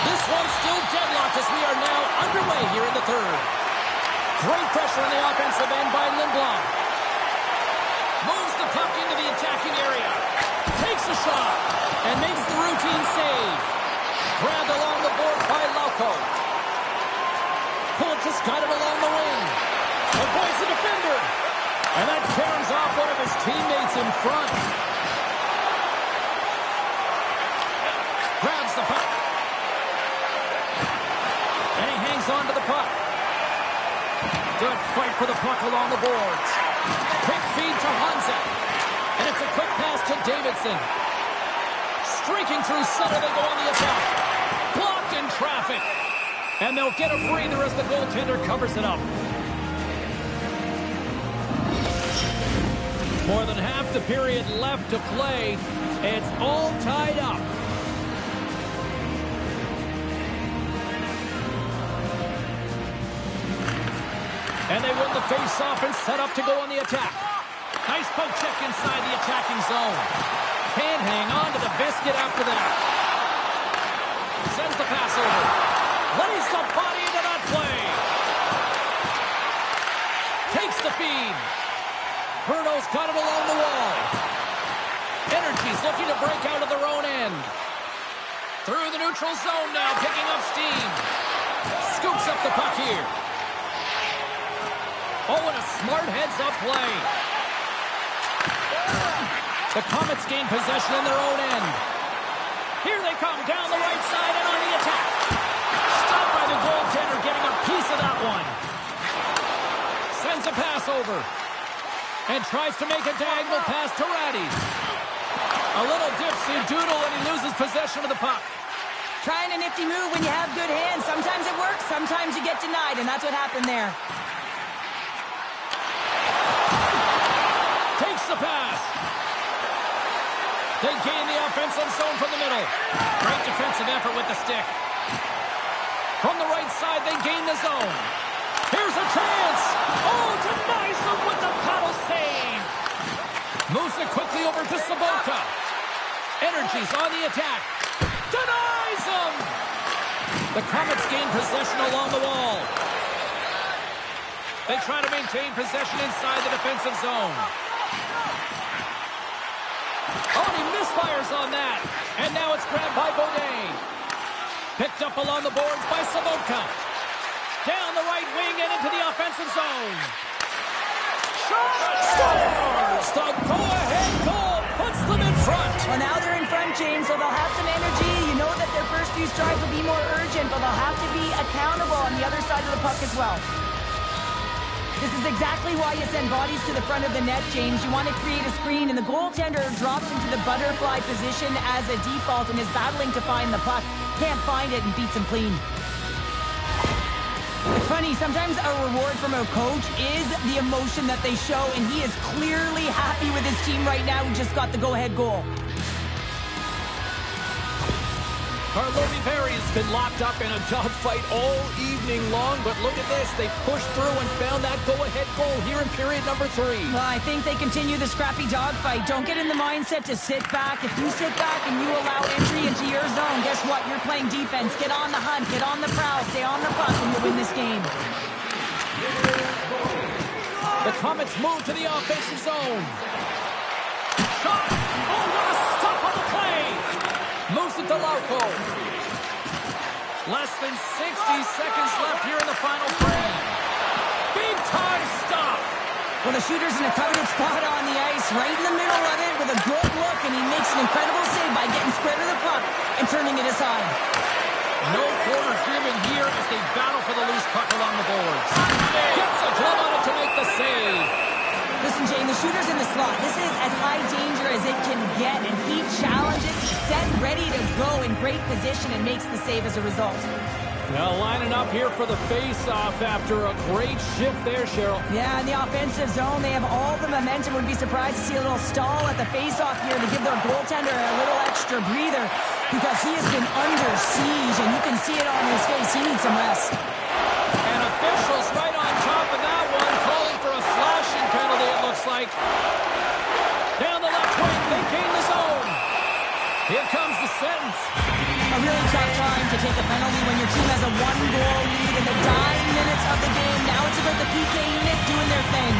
S1: This one's still deadlocked as we are now underway here in the third. Great pressure on the offensive end by Lindblom. Moves the puck into the attacking area. Takes a shot and makes the routine save. Grabbed along the board by Lauko. Pulic just got it along the wing. Avoids the defender. And that caroms off one of his teammates in front. Grabs the puck. And he hangs on to the puck. Good fight for the puck along the boards. Quick feed to Hansa. And it's a quick pass to Davidson. Streaking through center, they go on the attack. Blocked in traffic. And they'll get a breather as the goaltender covers it up. More than half the period left to play. It's all tied up. And they win the face-off and set up to go on the attack. Nice poke check inside the attacking zone. Can't hang on to the biscuit after that. Sends the pass over. Lays the body into that play. Takes the feed. Bruno's got it along the wall. Energy's looking to break out of their own end. Through the neutral zone now, picking up steam. Scoops up the puck here. Oh, and a smart heads-up play. The Comets gain possession in their own end. Here they come down the right side and on the attack. Stopped by the goaltender, getting a piece of that one. Sends a pass over. And tries to make a diagonal pass to Ratty. A little dipsy-doodle and he loses possession of the puck.
S2: Trying a nifty move when you have good hands. Sometimes it works, sometimes you get denied, and that's what happened there.
S1: Takes the pass. They gain the offensive zone from the middle. Great defensive effort with the stick. From the right side, they gain the zone. Here's a chance. Oh, denies them with the paddle save. Moves it quickly over to Sobotka. Energy's on the attack. Denies them. The Comets gain possession along the wall. They try to maintain possession inside the defensive zone. Oh, and he misfires on that. And now it's grabbed by Beaudin. Picked up along the boards by Sobotka. Down the right wing and into the offensive zone. Scores! The go-ahead goal puts them in front.
S2: Well, now they're in front, James, so they'll have some energy. You know that their first few strides will be more urgent, but they'll have to be accountable on the other side of the puck as well. This is exactly why you send bodies to the front of the net, James. You want to create a screen, and the goaltender drops into the butterfly position as a default and is battling to find the puck. Can't find it and beats him clean. It's funny, sometimes a reward from a coach is the emotion that they show, and he is clearly happy with his team right now who just got the go-ahead goal.
S1: Karlovy Vary has been locked up in a dogfight all evening long, but look at this. They pushed through and found that go-ahead goal here in period number 3.
S2: Well, I think they continue the scrappy dogfight. Don't get in the mindset to sit back. If you sit back and you allow entry into your zone, guess what? You're playing defense. Get on the hunt, get on the prowl, stay on the puck, and you'll win this game.
S1: The Comets move to the offensive zone. Shot! Oh, what a stop on the play! Moves it to Lauko. Less than 60 seconds left here in the final frame. Big time stop.
S2: Well, the shooter's in a coveted spot on the ice, right in the middle of it with a good look, and he makes an incredible save by getting square to the puck and turning it aside.
S1: No quarter given here as they battle for the loose puck along the boards. Gets a glove on it to make the save.
S2: Listen, Jane, the shooter's in the slot. This is as high danger as it can get, and he challenges, he's set, ready to go in great position, and makes the save as a result.
S1: Now lining up here for the face-off after a great shift there, Cheryl.
S2: Yeah, in the offensive zone, they have all the momentum. Would be surprised to see a little stall at the face-off here to give their goaltender a little extra breather because he has been under siege, and you can see it on his face. He needs some rest.
S1: And officials right on top of that one, calling for a slashing penalty, it looks like. Down the left wing, they gain the zone. Here comes the sentence.
S2: A really tough time to take a penalty when your team has a 1-goal lead in the dying minutes of the game. Now it's about the PK unit doing their thing.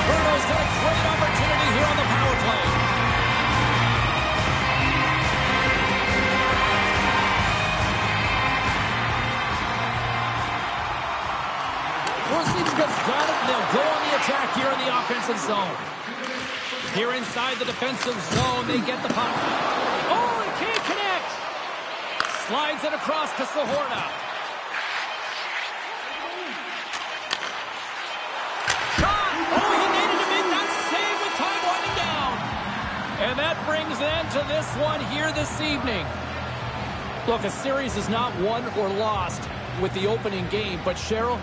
S1: Bruno's got a great opportunity here on the power play. Rosicka's got it, and they'll go on the attack here in the offensive zone. Here inside the defensive zone, they get the puck. Oh, he can't connect. Slides it across to Sahorna. Shot! Oh, he needed to make that save with time winding down. And that brings an end to this one here this evening. Look, a series is not won or lost with the opening game, but Cheryl,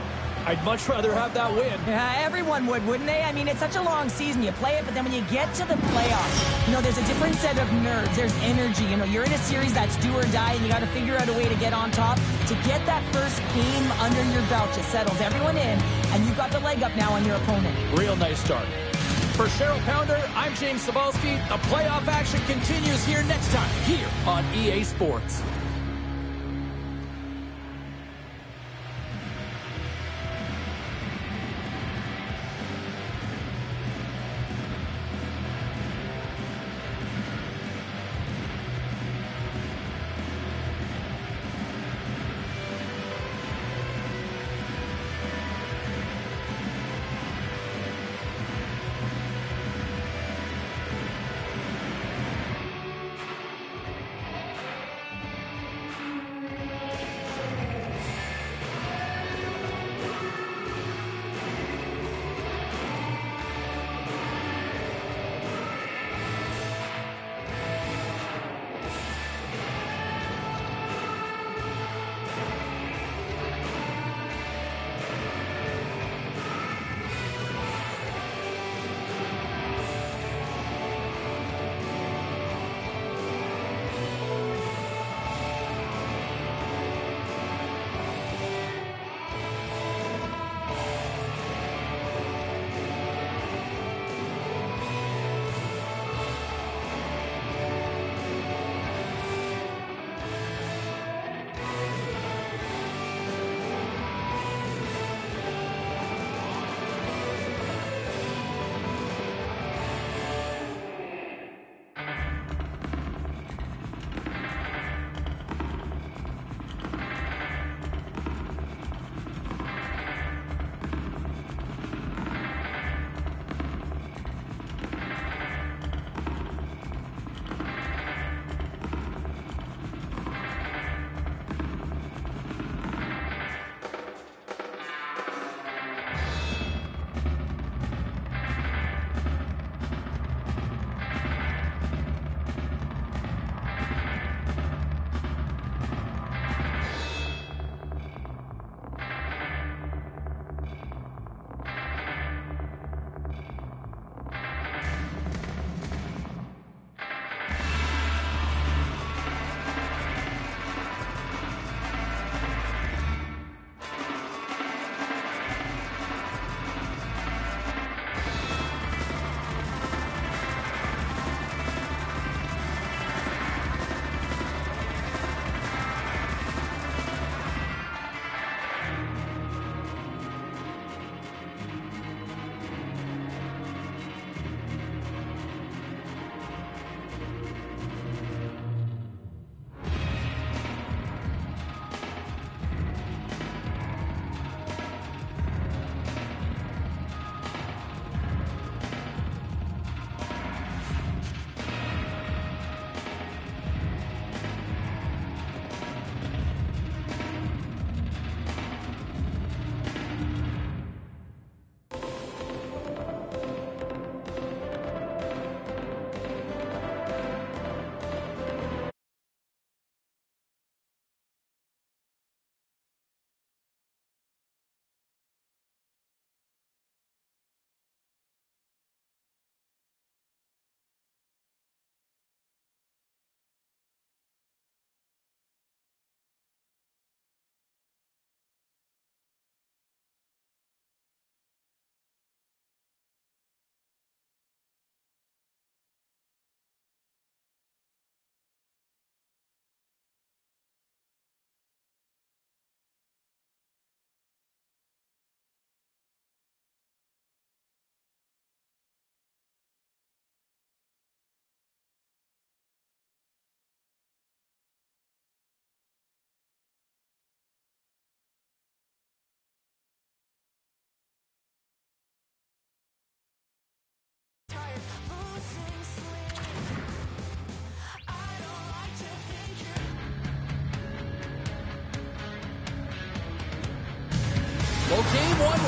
S1: I'd much rather have that win.
S2: Yeah, everyone would, wouldn't they? I mean, it's such a long season. You play it, but then when you get to the playoffs, you know, there's a different set of nerves. There's energy. You know, you're in a series that's do or die, and you got to figure out a way to get on top. To get that first game under your belt just settles everyone in, and you've got the leg up now on your opponent.
S1: Real nice start. For Cheryl Pounder, I'm James Cebulski. The playoff action continues here next time, here on EA Sports.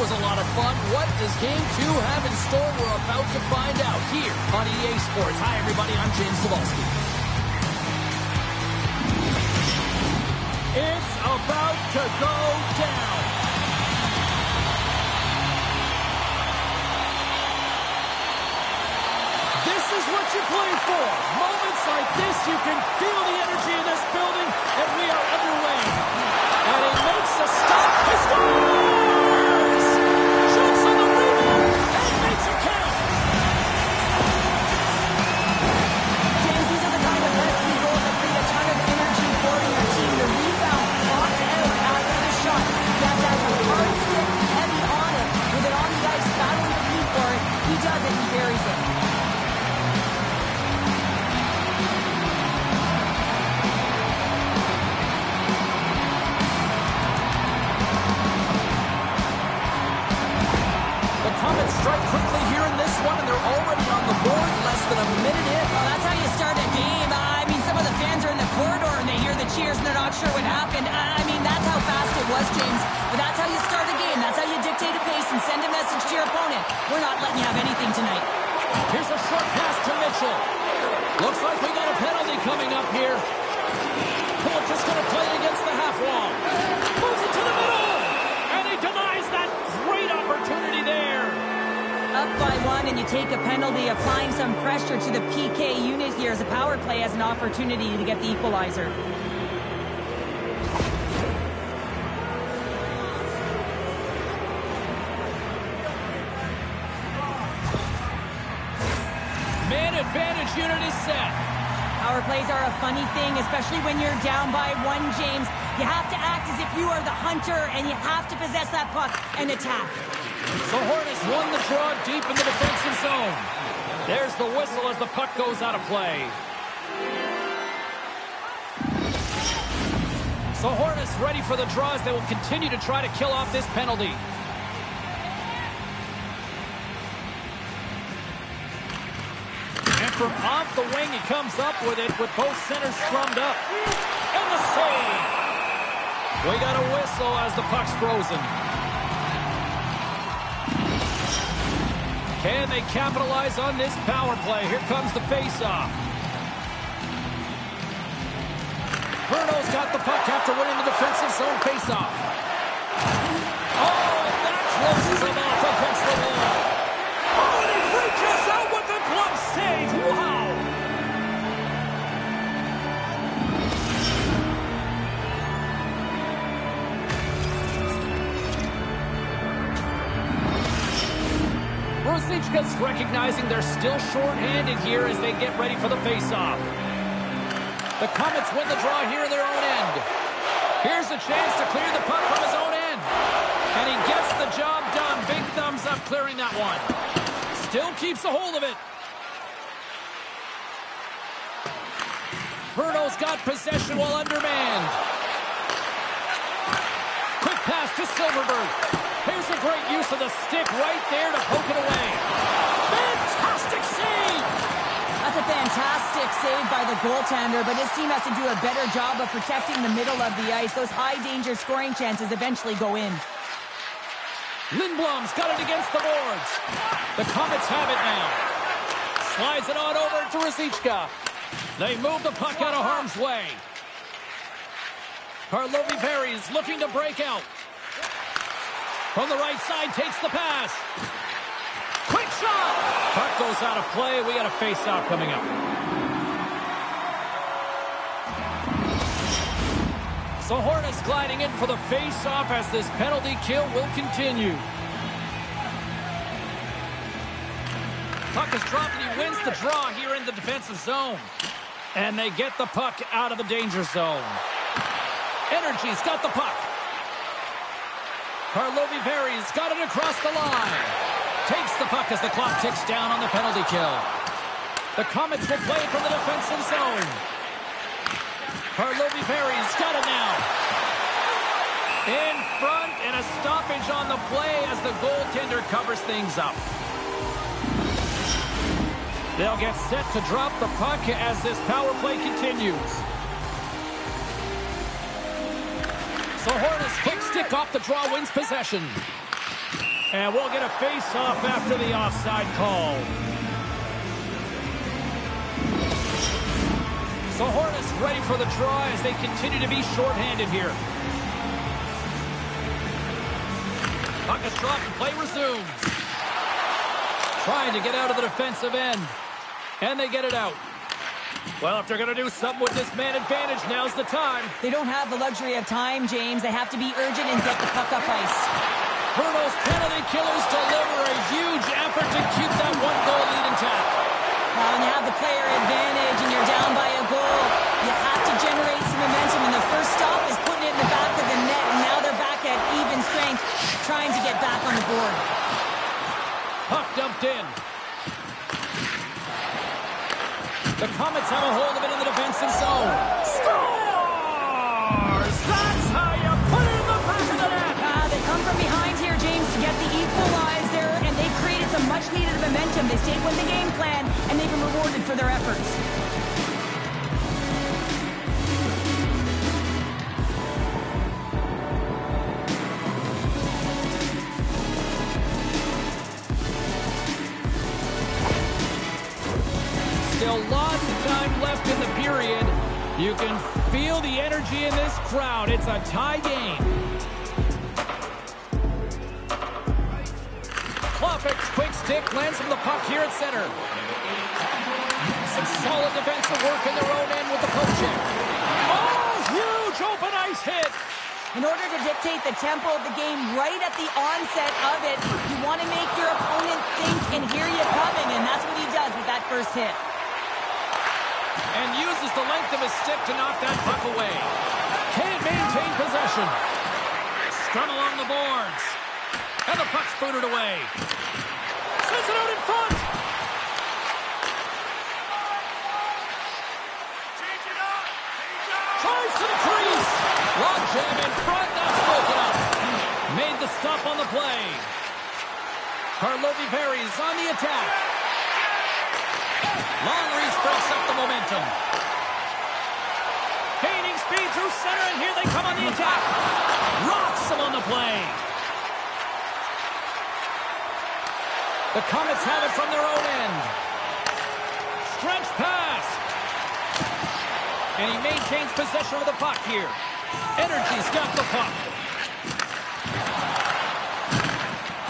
S1: was a lot of fun. What does Game 2 have in store? We're about to find out here on EA Sports. Hi, everybody. I'm James Cebulski. It's about to go down. This is what you play for. Moments like this, you can feel the energy in this building, and we are underway. And he makes a stop. He scores! Shoots on the rebound, and he makes it count.
S2: James, these are the kind of rescue goals that bring a ton of energy for your team. The rebound pops out after the shot. You have to have a hard stick, heavy on it, with it on the ice, battling the beat for it. He does it, he buries it.
S1: Comets strike quickly here in this one, and they're already on the board less than a minute in.
S2: Well, that's how you start a game. I mean, some of the fans are in the corridor, and they hear the cheers, and they're not sure what happened. I mean, that's how fast it was, James. But that's how you start a game. That's how you dictate a pace and send a message to your opponent. We're not letting you have anything tonight.
S1: Here's a short pass to Mitchell. Looks like we got a penalty coming up here. Pulic just going to play against the half wall. Moves it to the middle, and he denies that great opportunity there.
S2: Up by one, and you take a penalty, applying some pressure to the PK unit here as a power play has an opportunity to get the equalizer.
S1: Man advantage unit is set.
S2: Power plays are a funny thing, especially when you're down by one, James. You have to act as if you are the hunter, and you have to possess that puck and attack.
S1: So Hornets won the draw deep in the defensive zone. There's the whistle as the puck goes out of play. So Hornets ready for the draw as they will continue to try to kill off this penalty. And from off the wing, he comes up with it with both centers strummed up. And the save. We got a whistle as the puck's frozen. Can they capitalize on this power play? Here comes the faceoff. Bruno's got the puck after winning the defensive zone faceoff. Oh, and that closes him off against the wall. Oh, and he reaches out with the glove save. Wow. Ruzicka's recognizing they're still short-handed here as they get ready for the face-off. The Comets win the draw here in their own end. Here's a chance to clear the puck from his own end. And he gets the job done. Big thumbs up clearing that one. Still keeps a hold of it. Bruno's got possession while undermanned. Quick pass to Silverberg. Here's a great use of the stick right there to poke it away. Fantastic save!
S2: That's a fantastic save by the goaltender, but his team has to do a better job of protecting the middle of the ice. Those high-danger scoring chances eventually go in.
S1: Lindblom's got it against the boards. The Comets have it now. Slides it on over to Ruzicka. They move the puck out of harm's way. Karlovy-Very's looking to break out. From the right side, takes the pass. Quick shot! Puck goes out of play. We got a face-off coming up. So Hornets gliding in for the face-off as this penalty kill will continue. Puck is dropped and he wins the draw here in the defensive zone. And they get the puck out of the danger zone. Energy's got the puck. Karlovy-Very's got it across the line. Takes the puck as the clock ticks down on the penalty kill. The Comets will play it from the defensive zone. Karlovy-Very's got it now. In front, and a stoppage on the play as the goaltender covers things up. They'll get set to drop the puck as this power play continues. So Hornets quick stick off the draw, wins possession. And we'll get a face-off after the offside call. So Hornets ready for the draw as they continue to be shorthanded here. Puck is dropped and play resumes. Trying to get out of the defensive end. And they get it out. Well, if they're going to do something with this man advantage, now's the time.
S2: They don't have the luxury of time, James. They have to be urgent and get the puck up ice.
S1: Bruno's penalty killers deliver a huge effort to keep that one-goal lead intact.
S2: Now, when you have the player advantage and you're down by a goal, you have to generate some momentum. And the first stop is putting it in the back of the net. And now they're back at even strength, trying to get back on the board.
S1: Puck dumped in. The Comets have a hold of it in the defensive zone. Scores! That's how you put it in the back of the net.
S2: They come from behind here, James, to get the equalizer, and they created some much-needed momentum. They stayed with the game plan, and they've been rewarded for their efforts.
S1: Still lots of time left in the period. You can feel the energy in this crowd. It's a tie game. Klopek's quick stick lands from the puck here at center. Some solid defensive work in their own end with the poke check. Oh, huge open ice hit.
S2: In order to dictate the tempo of the game right at the onset of it, you want to make your opponent think and hear you coming, and that's what he does with that first hit.
S1: And uses the length of his stick to knock that puck away. Can't maintain possession. Scrum along the boards. And the puck's booted away. Sends it out in front. Tries to the crease. Log jam in front. That's broken up. Made the stop on the play. Karlovy Vary's on the attack. Long reach breaks up the momentum. Gaining speed through center, and here they come on the attack. Rocks him on the play. The Comets have it from their own end. Stretch pass. And he maintains possession of the puck here. Energy's got the puck.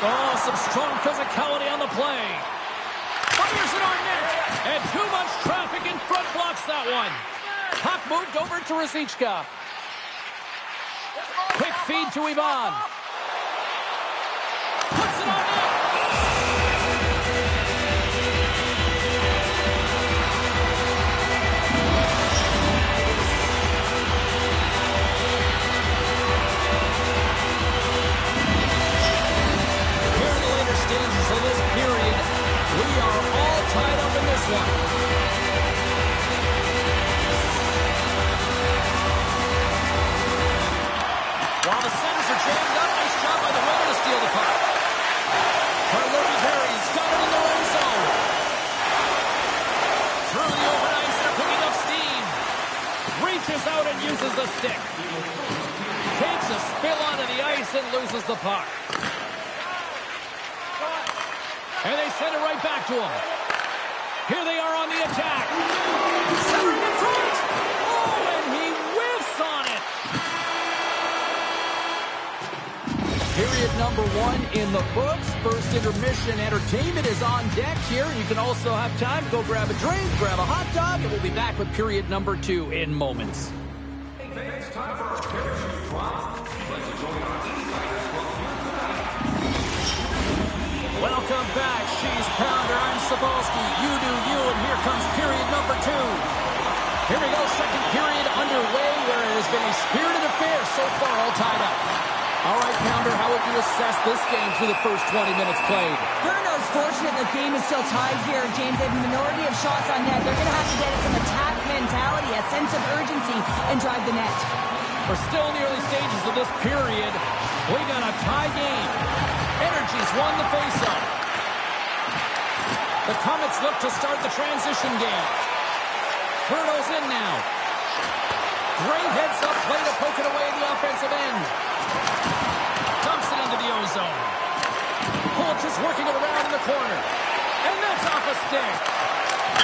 S1: Oh, some strong physicality on the play. Fires it on net. And too much traffic in front blocks that one. Puck moved over to Ruzicka. Quick feed to Ivan. Puts it on net. Here in the later stages of this period, we are all tied up in this one. While the centers are jammed up, nice job by the winger to steal the puck. Karlovy Vary's got it in their own zone. Through the open ice, they're picking up steam. Reaches out and uses the stick. Takes a spill onto the ice and loses the puck. And they send it right back to him. Here they are on the attack. Centering in front. Oh, and he whiffs on it. Period number 1 in the books. First intermission entertainment is on deck here. You can also have time to go grab a drink, grab a hot dog, and we'll be back with period number 2 in moments.
S3: It's time for our parachute drop. Let's enjoy our Insiders Club.
S1: Welcome back. She's Pounder. I'm Sabalski. You do you, and here comes period number 2. Here we go. Second period underway where it has been a spirited affair so far, all tied up. All right, Pounder, how would you assess this game through the first 20 minutes played?
S2: Bruno's fortunate the game is still tied here, James. They have a minority of shots on net. They're going to have to get some attack mentality, a sense of urgency, and drive the net.
S1: We're still in the early stages of this period. We got a tie game. Energy's won the faceoff. The Comets look to start the transition game. Bruno's in now. Great heads-up play to poke it away in the offensive end. Dumps it into the ozone. Coach is working it around in the corner. And that's off a stick.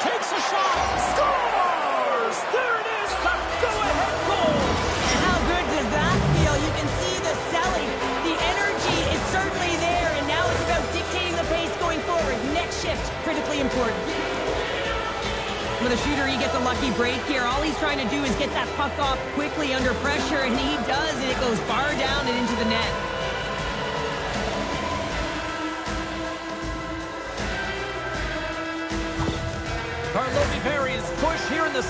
S1: Takes a shot. Scores! There it is, the go-ahead goal.
S2: How good does that feel? You can see the selling. The energy is certainly there, and now it's about dictating the pace going forward. Next shift, critically important. With a shooter, he gets a lucky break here. All he's trying to do is get that puck off quickly under pressure, and he does, and it goes far down and into the net.
S1: Karlovy Vary's push here in the...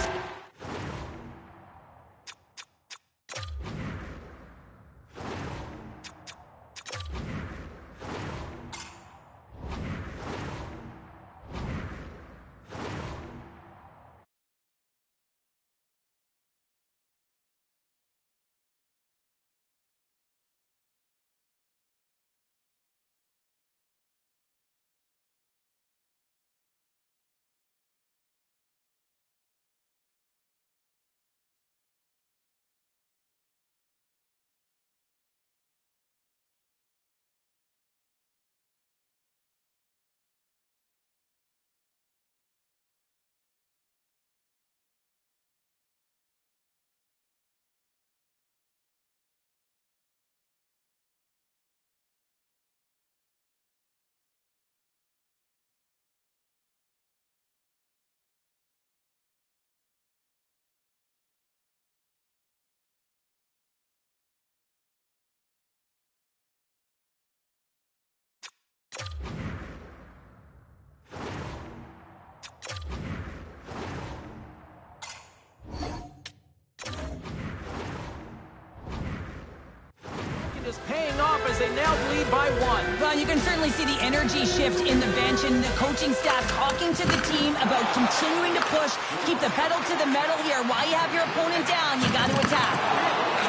S1: is paying off as they now lead by 1.
S2: Well, you can certainly see the energy shift in the bench and the coaching staff talking to the team about continuing to push, keep the pedal to the metal here. While you have your opponent down, you got to attack.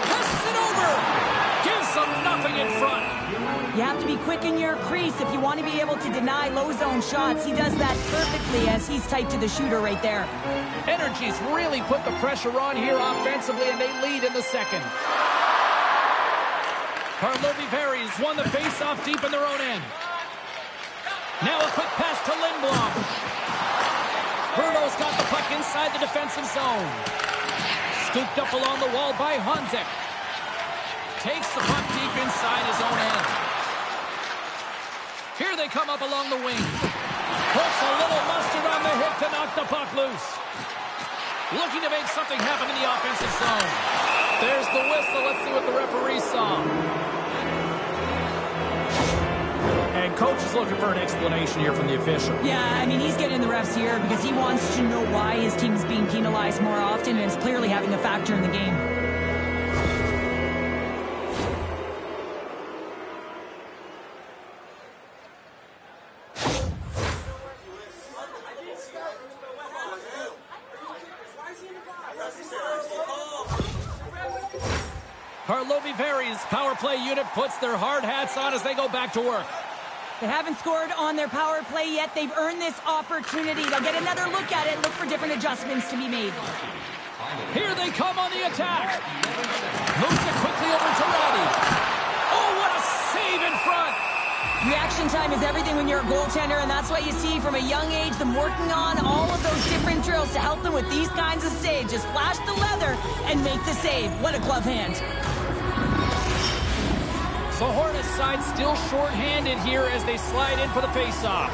S1: Presses it over. Gives them nothing in front.
S2: You have to be quick in your crease if you want to be able to deny low zone shots. He does that perfectly as he's tight to the shooter right there.
S1: Energy's really put the pressure on here offensively, and they lead in the second. Karlovy Vary's won the face-off deep in their own end. Now a quick pass to Lindblom. Bruno's got the puck inside the defensive zone. Scooped up along the wall by Honzek. Takes the puck deep inside his own end. Here they come up along the wing. Puts a little mustard on the hip to knock the puck loose. Looking to make something happen in the offensive zone. There's the whistle. Let's see what the referee saw. And coach is looking for an explanation here from the official.
S2: Yeah, I mean, he's getting the refs here because he wants to know why his team is being penalized more often, and it's clearly having a factor in the game.
S1: Karlovy Vary's power play unit puts their hard hats on as they go back to work.
S2: They haven't scored on their power play yet. They've earned this opportunity. They'll get another look at it, look for different adjustments to be made.
S1: Here they come on the attack. Moves it quickly over to Roddy. Oh, what a save in front.
S2: Reaction time is everything when you're a goaltender, and that's what you see from a young age, them working on all of those different drills to help them with these kinds of saves. Just flash the leather and make the save. What a glove hand.
S1: So Hornets side still short-handed here as they slide in for the face-off.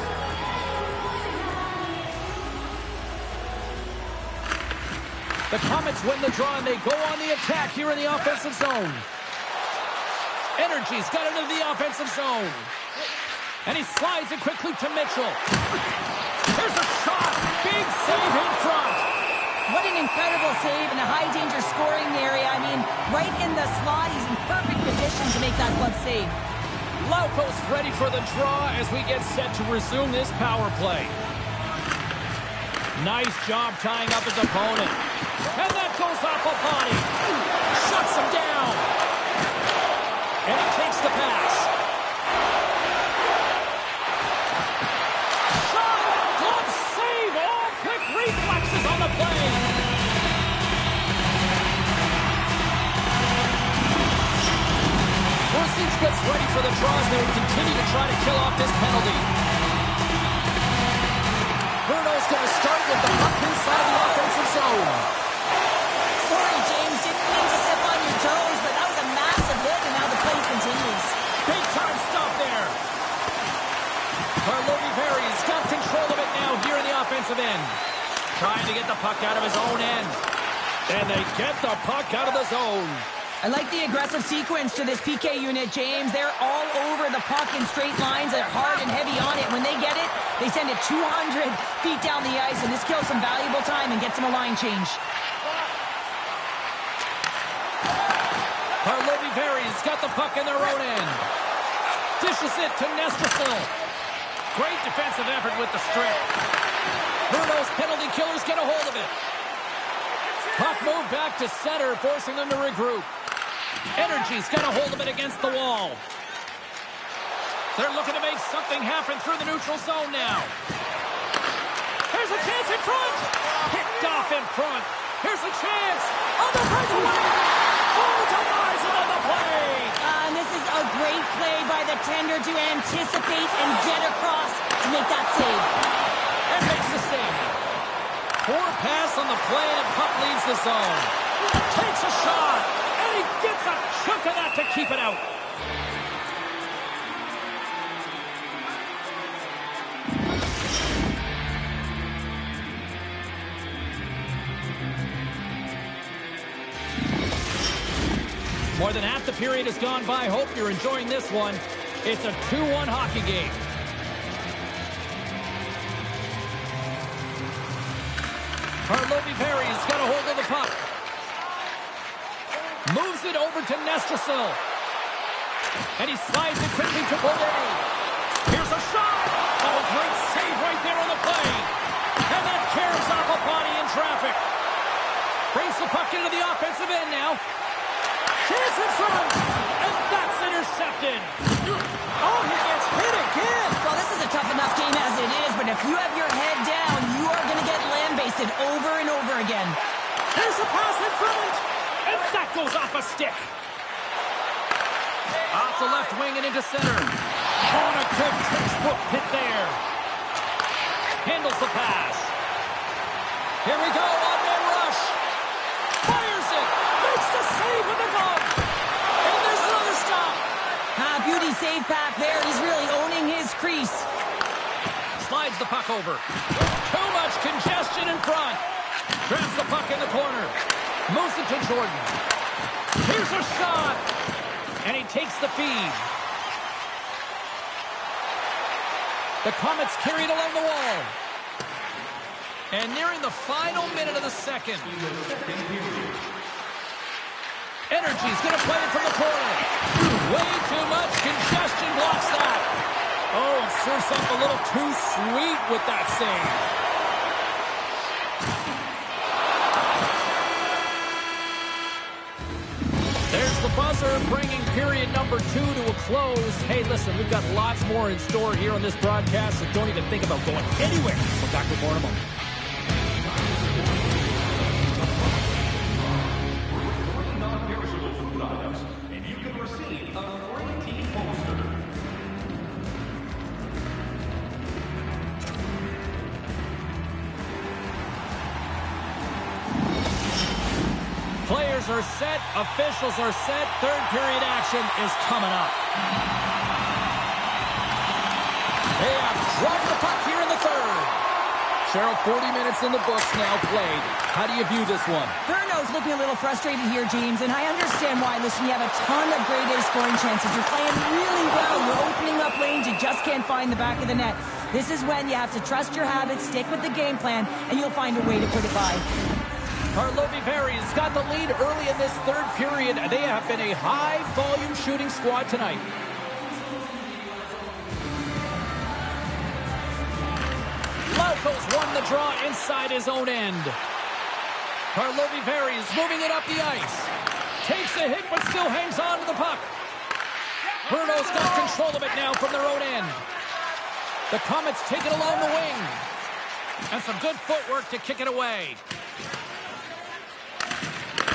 S1: The Comets win the draw and they go on the attack here in the offensive zone. Energy's got into the offensive zone. And he slides it quickly to Mitchell. Here's a shot. Big save in front.
S2: What an incredible save in a high-danger scoring area. I mean, right in the slot, he's in perfect position to make that glove save.
S1: Lauko's ready for the draw as we get set to resume this power play. Nice job tying up his opponent. And that goes off a body. Shuts him down. And he takes the pass. Shot! Glove save! All quick reflexes on the play. Rosich gets ready for the draws. They will continue to try to kill off this penalty. Bruno's going to start with the puck inside the offensive zone.
S2: Sorry, James, didn't mean to step on your toes, but that was a massive hit, and now the play continues.
S1: Big time stop there. Karlovy Vary's got control of it now here in the offensive end. Trying to get the puck out of his own end. And they get the puck out of the zone.
S2: I like the aggressive sequence to this PK unit, James. They're all over the puck in straight lines. They're hard and heavy on it. When they get it, they send it 200 feet down the ice, and this kills some valuable time and gets them a line change.
S1: Karlovy Vary's got the puck in their own end. Dishes it to Nestrasil. Great defensive effort with the strip. Bruno's penalty killers get a hold of it. Puck moved back to center, forcing them to regroup. Energy's got a hold of it against the wall. They're looking to make something happen through the neutral zone now. Here's a chance in front. Picked off in front. Here's a chance on the breakaway. Oh, denies it on the play.
S2: And this is a great play by the tender to anticipate and get across to make that save.
S1: And makes the save. Poor pass on the play, and puck leaves the zone. Takes a shot, and he gets a chunk of that to keep it out. More than half the period has gone by. Hope you're enjoying this one. It's a 2-1 hockey game. Karlovy Vary's got a hold of the puck. Moves it over to Nestrasil. And he slides it quickly to Bollet. Here's a shot. Oh, great save right there on the play. And that tears off a body in traffic. Brings the puck into the offensive end now. Chance in front. And that's intercepted. Oh, he gets hit again.
S2: Well, this is a tough enough game as it is, but if you have your head down, you are going to get land-basted over and over again.
S1: Here's a pass in front. And that goes off a stick. Off the left wing and into center. Oh, and a good textbook hit there. Handles the pass. Here we go, on-man rush. Fires it. Makes the save with the glove. And there's another stop.
S2: Beauty save pack there. He's really owning his crease.
S1: Slides the puck over. Too much congestion in front. Grabs the puck in the corner. Moves it to Jordan. Here's a shot. And he takes the feed. The Comets carried along the wall. And nearing the final minute of the second. Energy's going to play it from the corner. Way too much congestion blocks that. Oh, and serves up a little too sweet with that save. There's the buzzer, bringing period number 2 to a close. Hey, listen, we've got lots more in store here on this broadcast, so don't even think about going anywhere. We'll back with more in a moment. Players are set, officials are set, third period action is coming up. They have dropped the puck here in the third. Cheryl, 40 minutes in the books now played. How do you view this one?
S2: Bruno's looking a little frustrated here, James, and I understand why. Listen, you have a ton of grade A scoring chances. You're playing really well. You're opening up lanes. You just can't find the back of the net. This is when you have to trust your habits, stick with the game plan, and you'll find a way to put it by.
S1: Karlovy Vary's got the lead early in this third period. They have been a high-volume shooting squad tonight. Lauko's won the draw inside his own end. Karlovy Vary's moving it up the ice. Takes a hit, but still hangs on to the puck. Bruno's got control of it now from their own end. The Comets take it along the wing. And some good footwork to kick it away.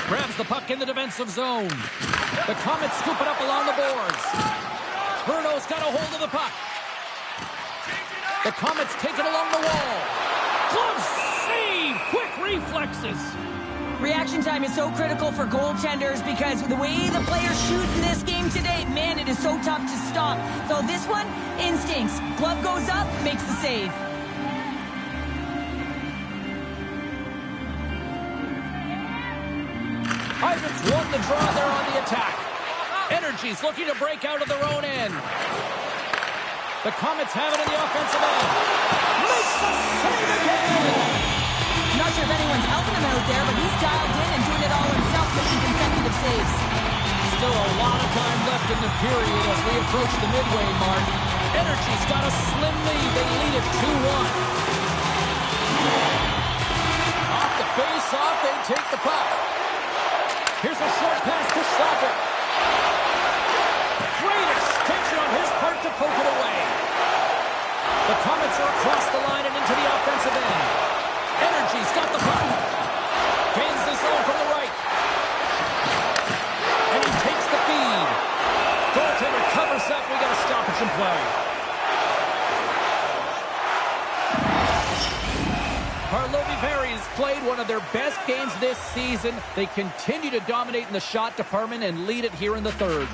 S1: Grabs the puck in the defensive zone. The Comets scoop it up along the boards. Bruno's got a hold of the puck. The Comets take it along the wall. Glove save! Quick reflexes.
S2: Reaction time is so critical for goaltenders because the way the players shoot in this game today, man, it is so tough to stop. So this one, instincts. Glove goes up, makes the save.
S1: Pirates won the draw there on the attack. Energy's looking to break out of their own end. The Comets have it in the offensive end. Makes the save again!
S2: Not sure if anyone's helping him out there, but he's dialed in and doing it all himself, making consecutive saves.
S1: Still a lot of time left in the period as we approach the midway mark. Energy's got a slim lead. They lead it 2-1. Off the face-off, they take the puck. Here's a short pass to Schlocker. Great extension on his part to poke it away. The Comets are across the line and into the offensive end. Energy's got the puck. Gains the zone from the right. And he takes the feed. Goaltender covers up. We got a stoppage in play. Karlovy Vary's played one of their best games this season. They continue to dominate in the shot department and lead it here in the third.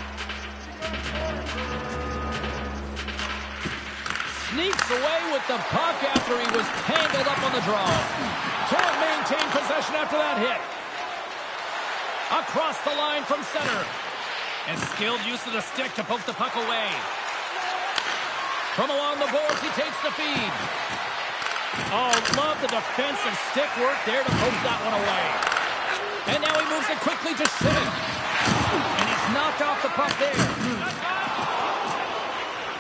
S1: Sneaks away with the puck after he was tangled up on the draw. Can't maintain possession after that hit. Across the line from center. And skilled use of the stick to poke the puck away. From along the boards, he takes the feed. Oh, love the defensive stick work there to poke that one away. And now he moves it quickly to Schmidt. And he's knocked off the puck there.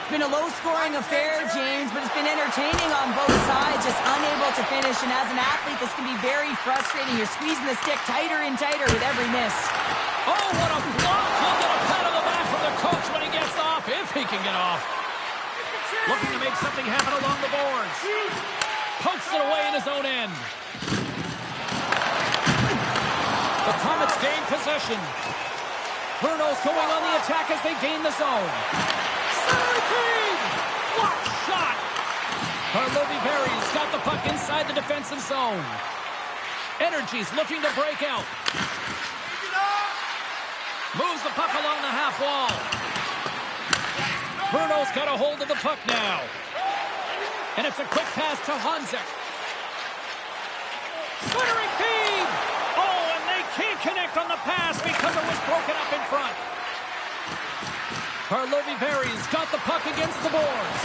S2: It's been a low-scoring affair, James, but it's been entertaining on both sides, just unable to finish. And as an athlete, this can be very frustrating. You're squeezing the stick tighter and tighter with every miss.
S1: Oh, what a block! He'll get a pat on the back from the coach when he gets off, if he can get off. Looking to make something happen along the boards. Pokes it away in his own end. The Comets gain possession. Bruno's going on the attack as they gain the zone. Centering feed! What shot! Karlovy Vary's got the puck inside the defensive zone. Energy's looking to break out. Moves the puck along the half wall. Bruno's got a hold of the puck now. And it's a quick pass to Honzek. Centering feed! Oh, and they can't connect on the pass because it was broken up in front. Karlovy Vary's got the puck against the boards.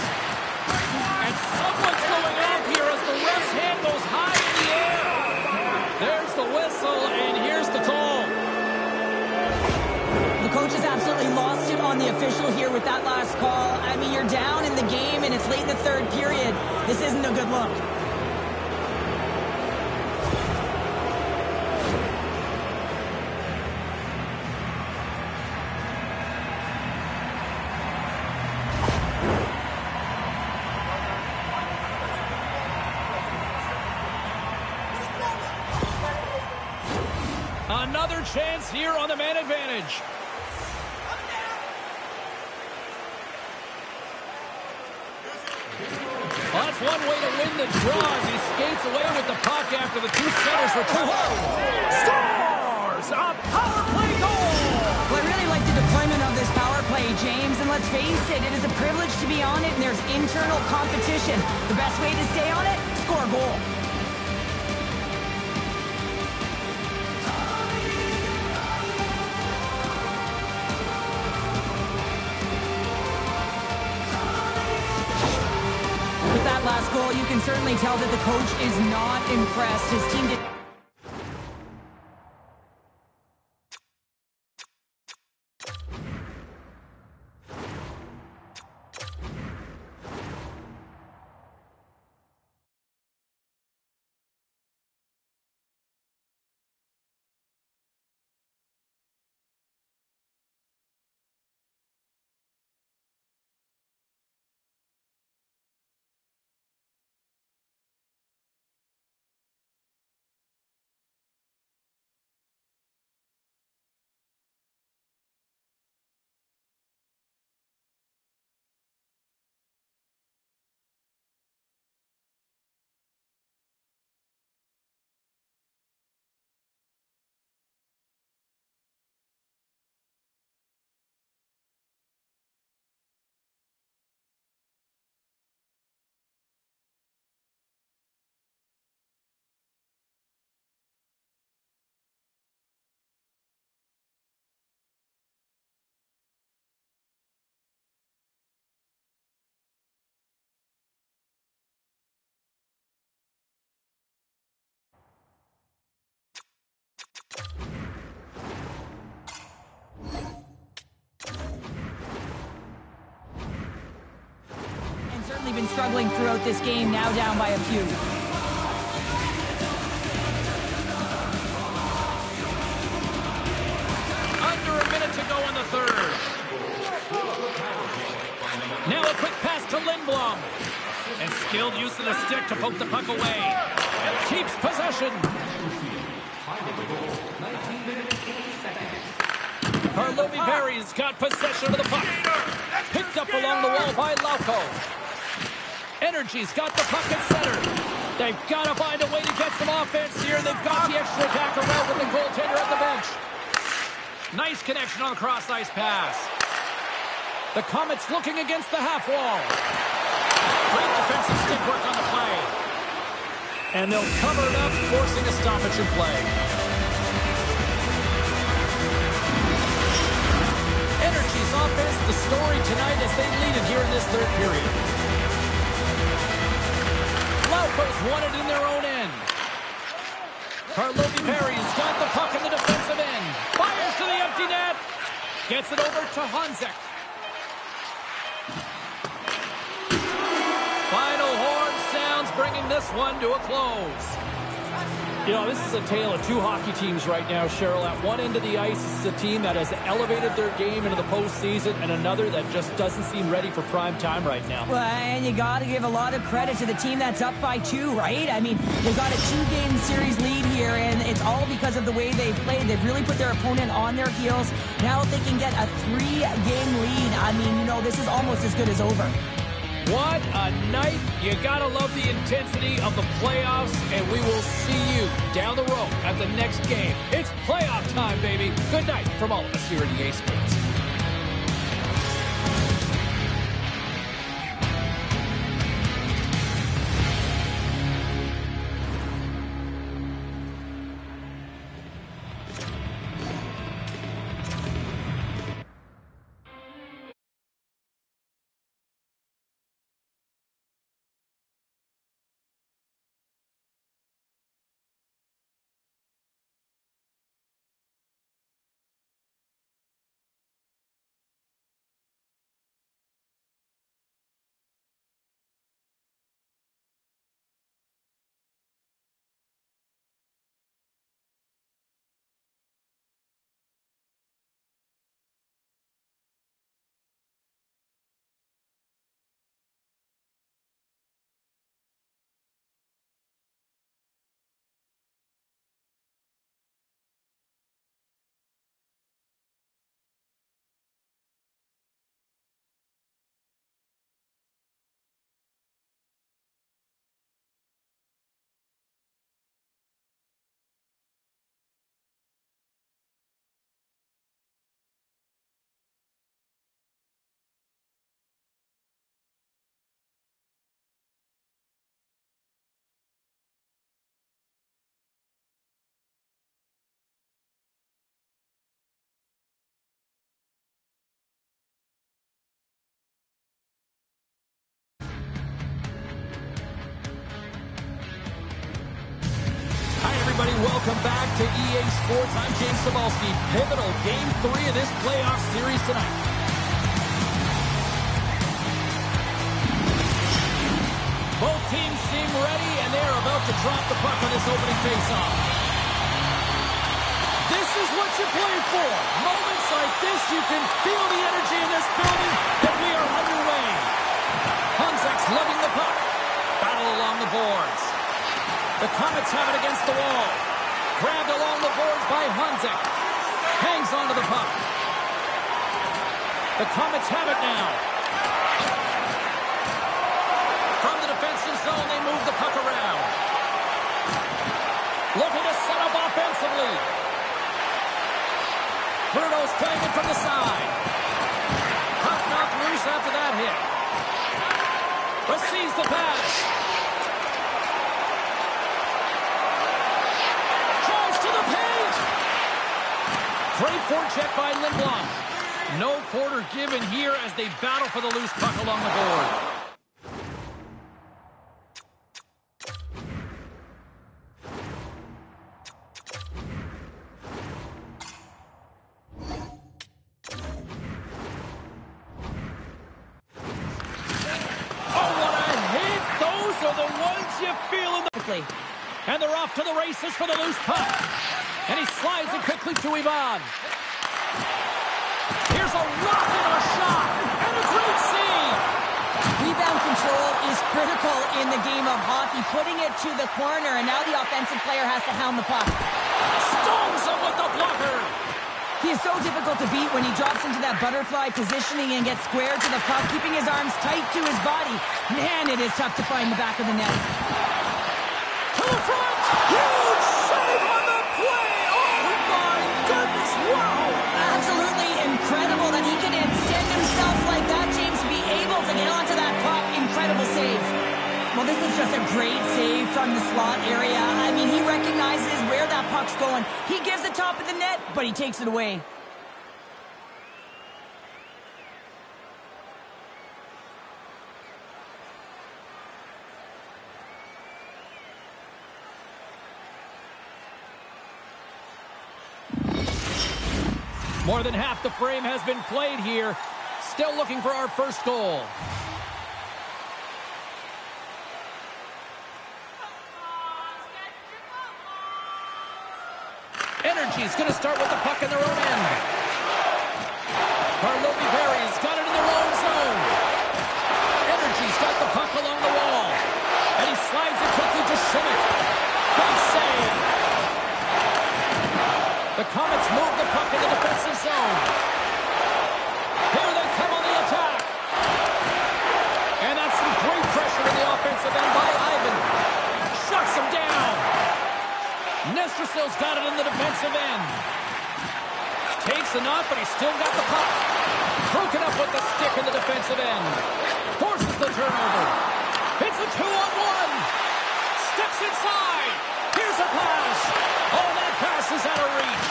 S1: And someone's going off here as the ref's hand goes high in the air. There's the whistle, and here's the call.
S2: The coach has absolutely lost it on the official here with that last call. I mean, you're down in the game, and it's late in the third period. This isn't a good look.
S1: Another chance here on the man advantage. Well, that's one way to win the draw as he skates away with the puck after the two centers were too low. Scores! A power play goal!
S2: Well, I really like the deployment of this power play, James, and let's face it, it is a privilege to be on it, and there's internal competition. The best way to stay on it, score a goal. With that last goal, you can certainly tell that the coach is not impressed. His team did been struggling throughout this game, now down by a few.
S1: Under a minute to go in the third. Now a quick pass to Lindblom. And skilled use of the stick to poke the puck away. Keeps possession. Karlovy-Vary's got possession of the puck. Picked up along the wall by Lauko. Energy's got the puck at center. They've got to find a way to get some offense here. They've got the extra attacker out with the goaltender at the bench. Nice connection on the cross-ice pass. The Comets looking against the half wall. Great defensive stick work on the play. And they'll cover it up, forcing a stoppage in play. Energy's offense, the story tonight as they lead it here in this third period. Lauko's won it in their own end. Karlovy-Vary's got the puck in the defensive end. Fires to the empty net. Gets it over to Honzek. Final horn sounds, bringing this one to a close. You know, this is a tale of two hockey teams right now, Cheryl. At one end of the ice, this is a team that has elevated their game into the postseason, and another that just doesn't seem ready for prime time right now.
S2: Well, and you got to give a lot of credit to the team that's up by 2, right? I mean, they've got a 2-game series lead here, and it's all because of the way they've played. They've really put their opponent on their heels. Now if they can get a 3-game lead, I mean, you know, this is almost as good as over.
S1: What a night. You gotta love the intensity of the playoffs, and we will see you down the road at the next game. It's playoff time, baby. Good night from all of us here at EA Sports. Everybody, welcome back to EA Sports. I'm James Cebulski. Pivotal Game 3 of this playoff series tonight. Both teams seem ready, and they are about to drop the puck on this opening faceoff. This is what you play for. Moments like this, you can feel the energy in this building, and we are underway. Honzek's lugging the puck. Battle along the boards. The Comets have it against the wall. Grabbed along the boards by Honzek. Hangs onto the puck. The Comets have it now. From the defensive zone, they move the puck around. Looking to set up offensively. Bruno's playing it from the side. Puck knocked loose after that hit. Receives the pass. Great forecheck by Lindblom. No quarter given here as they battle for the loose puck along the board. Oh, what a you feeling the... And they're off to the races for the loose puck. And he slides it quickly to Ivan. Here's a rocket of a shot. And a great save.
S2: Rebound control is critical in the game of hockey. Putting it to the corner, and now the offensive player has to hound the puck.
S1: Stones him with the blocker.
S2: He is so difficult to beat when he drops into that butterfly positioning and gets square to the puck, keeping his arms tight to his body. Man, it is tough to find the back of the net.
S1: To the front! Huge save on the play! Oh my goodness, wow!
S2: Absolutely incredible that he can extend himself like that, James, to be able to get onto that puck. Incredible save. Well, this is just a great save from the slot area. I mean, he recognizes where that puck's going. He gives the top of the net, but he takes it away.
S1: More than half the frame has been played here. Still looking for our first goal. Energy's going to start with the puck in their own end. Karlovy-Vary's got it in their own zone. Energy's got the puck along the wall. And he slides it quickly to Schmidt. Big save. The Comets move the puck in the defensive zone. Here they come on the attack. And that's some great pressure in the offensive end by Ivan. Shuts him down. Nestrasil's got it in the defensive end. Takes a knock, but he's still got the puck. Broken up with the stick in the defensive end. Forces the turnover. It's a 2-on-1. Steps inside. Here's a pass. Oh, that pass is out of reach.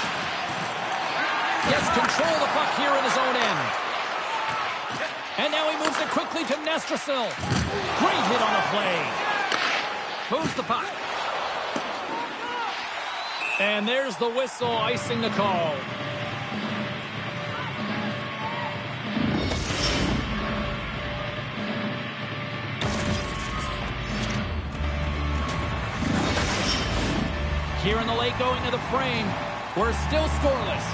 S1: Gets control of the puck here in his own end. And now he moves it quickly to Nestrasil. Great hit on the play. Moves the puck. And there's the whistle icing the call. Here in the late going to the frame. We're still scoreless.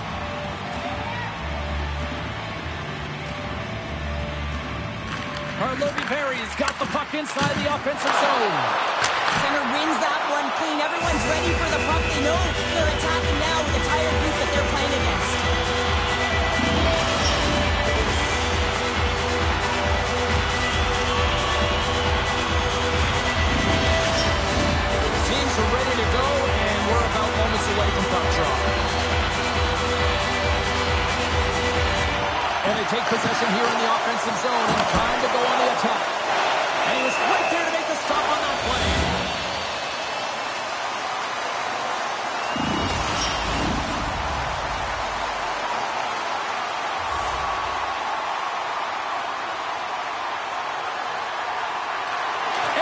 S1: Karlovy-Vary's got the puck inside the offensive zone.
S2: Center wins that one clean. Everyone's ready for the puck. They know they're attacking now with the tired group that they're playing against.
S1: Teams are ready to go, and we're about moments away from puck drop. And they take possession here in the offensive zone, and time to go on the attack. And he was right there to make the stop on that play.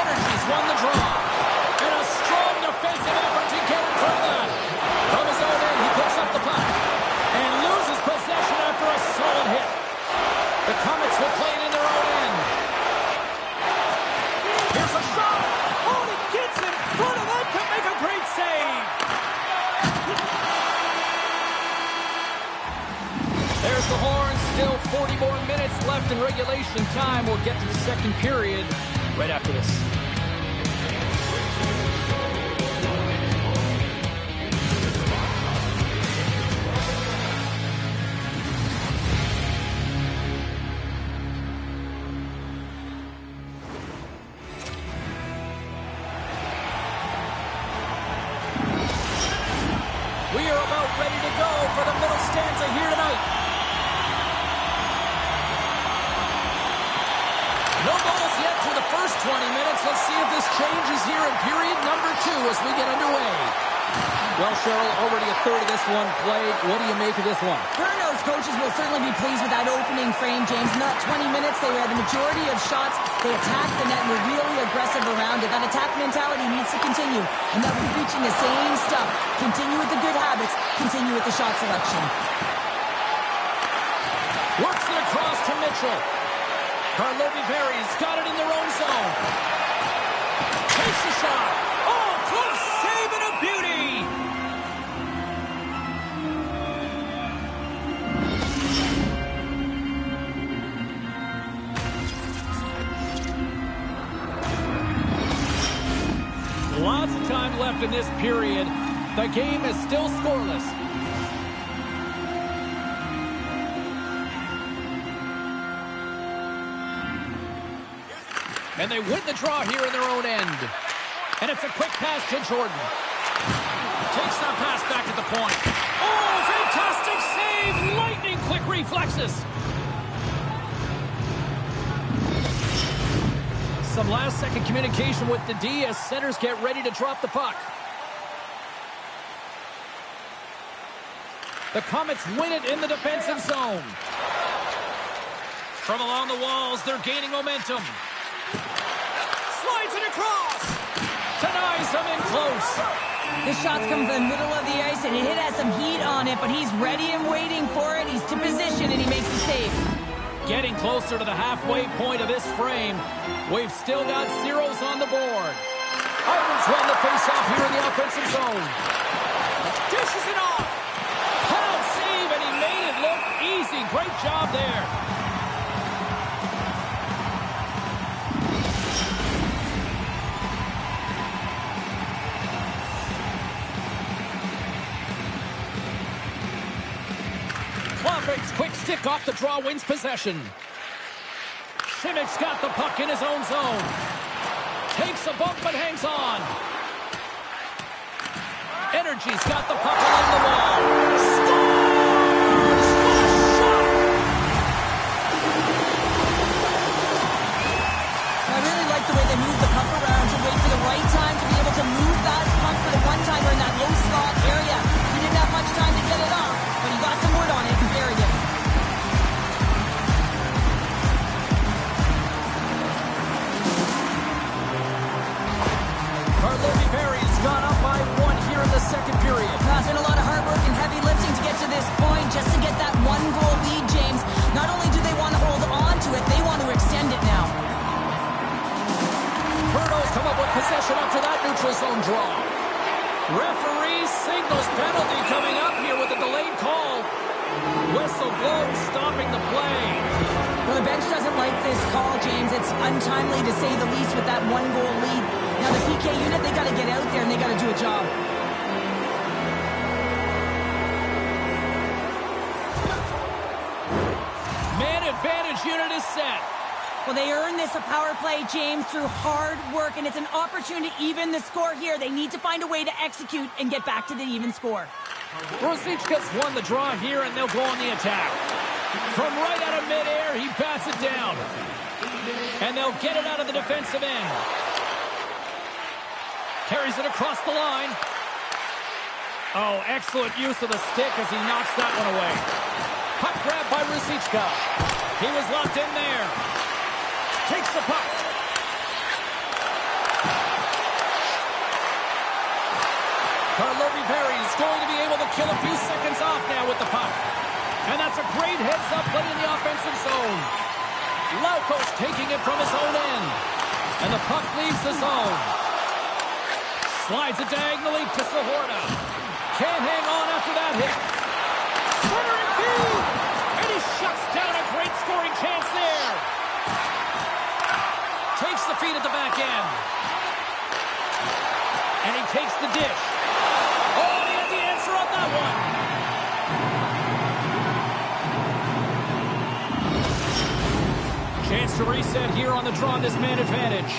S1: Energy's won the draw. And a strong defensive effort to get in front of that. From his own end, he picks up the puck. And loses possession after a solid hit. The Comets will play it in their own end. Here's a shot. Oh, and he gets in front of that to make a great save. There's the horn. Still 40 more minutes left in regulation time. We'll get to the second period right after this. We are about ready to go for the middle stanza here tonight. No goals yet to the first 20 minutes. Let's see if this changes here in period number 2 as we get underway. Well, Cheryl, already a third of this one played. What do you make of this one?
S2: Bruno's coaches will certainly be pleased with that opening frame, James. In that 20 minutes, they had the majority of shots. They attacked the net and were really aggressive around it. That attack mentality needs to continue. And they'll be preaching the same stuff. Continue with the good habits. Continue with the shot selection.
S1: Works it across to Mitchell. Karlovy-Vary's got it in their own zone. Takes a shot. Oh, close save and a beauty. Lots of time left in this period. The game is still scoreless. And they win the draw here in their own end. And it's a quick pass to Jordan. Takes that pass back at the point. Oh, fantastic save! Lightning quick reflexes. Some last-second communication with the D as centers get ready to drop the puck. The Comets win it in the defensive zone. From along the walls, they're gaining momentum. Slides it across. Denies them in close.
S2: The shots come from the middle of the ice, and it has some heat on it, but he's ready and waiting for it. He's to position, and he makes the save.
S1: Getting closer to the halfway point of this frame. We've still got zeros on the board. Ivans won the faceoff here in the offensive zone. Dishes it off. Pound save, and he made it look easy. Great job there. Klopek's quick stick off the draw wins possession. Simic's got the puck in his own zone. Takes a bump but hangs on. Energy's got the puck along the wall. Scores! What a shot!
S2: I really like the way they move the puck around to wait for the right time to be able to move that puck for the one-timer in that low slot area. He didn't have much time to get it off, but he got some wood on it and buried it.
S1: Karlovy Vary's gone up by 1 here in the second period.
S2: It's been a lot of hard work and heavy lifting to get to this point just to get that one-goal lead, James. Not only do they want to hold on to it, they want to extend it now.
S1: Berto's come up with possession after that neutral zone draw. Referee signals penalty coming up here with a delayed call. Whistle blows, stopping the play.
S2: Well, the bench doesn't like this call, James. It's untimely to say the least with that one-goal lead. Now, the PK unit, they got to get out there and they got to do a job.
S1: Man advantage unit is set.
S2: Well, they earn this a power play, James, through hard work, and it's an opportunity to even the score here. They need to find a way to execute and get back to the even score.
S1: Rosicka's won the draw here, and they'll go on the attack. From right out of midair, he bats it down. And they'll get it out of the defensive end. Carries it across the line. Oh, excellent use of the stick as he knocks that one away. Puck grab by Ruzicka. He was locked in there. Takes the puck. Karlovy Vary's going to be able to kill a few seconds off now with the puck. And that's a great heads-up play in the offensive zone. Laukos taking it from his own end. And the puck leaves the zone. Slides it diagonally to Sahorna. Can't hang on after that hit. Centering feed! And he shuts down a great scoring chance there. Takes the feed at the back end. And he takes the dish. Oh, he had the answer on that one. Chance to reset here on the draw, this man advantage.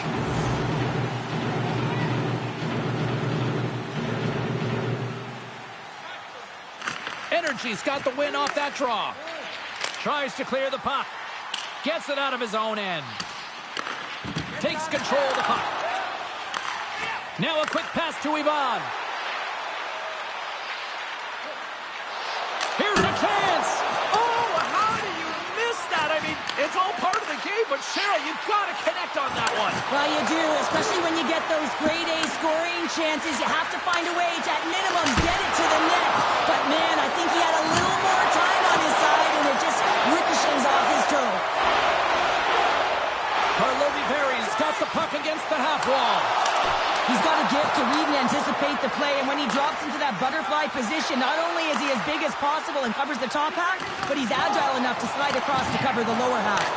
S1: Energy's got the win off that draw. Tries to clear the puck. Gets it out of his own end. Takes control of the puck. Now a quick pass to Ivan. Here's a chance. Oh, how do you miss that? I mean, it's all part of the game, but Cheryl, you've got to connect on that one.
S2: Well, you do, especially when you get those grade A scoring chances. You have to find a way to, at minimum, get it to the net. But, man, I think he had a little more time on his side, and it just ricochets off his toe.
S1: Karlovy Vary's got got the puck against the half wall.
S2: He's got a gift to read and anticipate the play, and when he drops into that butterfly position, not only is he as big as possible and covers the top half, but he's agile enough to slide across to cover the lower half.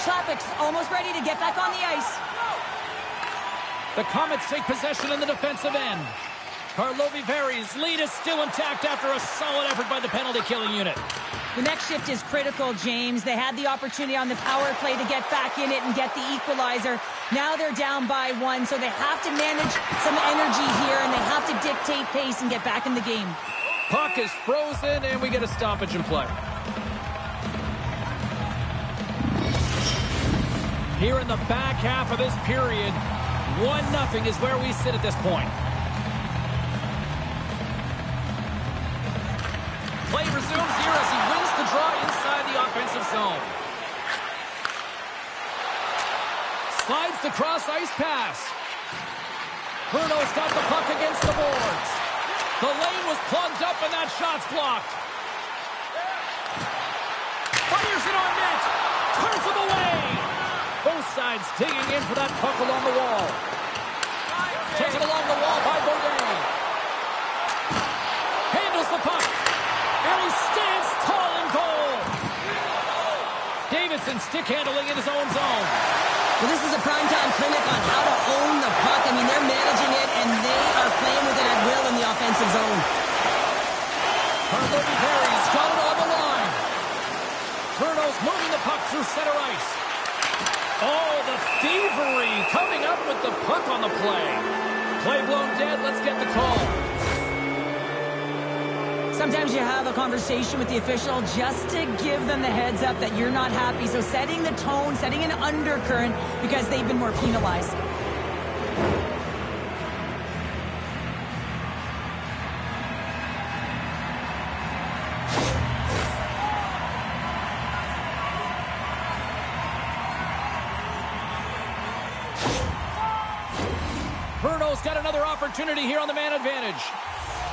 S2: Chlapik's almost ready to get back on the ice.
S1: The Comets take possession in the defensive end. Karlovy-Vary's lead is still intact after a solid effort by the penalty-killing unit.
S2: The next shift is critical, James. They had the opportunity on the power play to get back in it and get the equalizer. Now they're down by 1, so they have to manage some energy here, and they have to dictate pace and get back in the game.
S1: Puck is frozen, and we get a stoppage in play. Here in the back half of this period, 1-0 is where we sit at this point. Play resumes here as he wins the draw inside the offensive zone. Slides the cross-ice pass. Bruno's got the puck against the boards. The lane was plugged up and that shot's blocked. Fires it on net. Turns him away. Both sides digging in for that puck along the wall. Taken along the wall by Beaudin. Handles the puck. And he stands tall in goal. Davidson stick handling in his own zone.
S2: Well, this is a primetime clinic on how to own the puck. I mean, they're managing it, and they are playing with it at will in the offensive zone.
S1: Karlovy-Vary's got it on the line. Bruno's moving the puck through center ice. Oh, the thievery coming up with the puck on the play. Play blown dead. Let's get the call.
S2: Sometimes you have a conversation with the official just to give them the heads up that you're not happy. So setting the tone, setting an undercurrent because they've been more penalized.
S1: Bruno's got another opportunity here on the man advantage.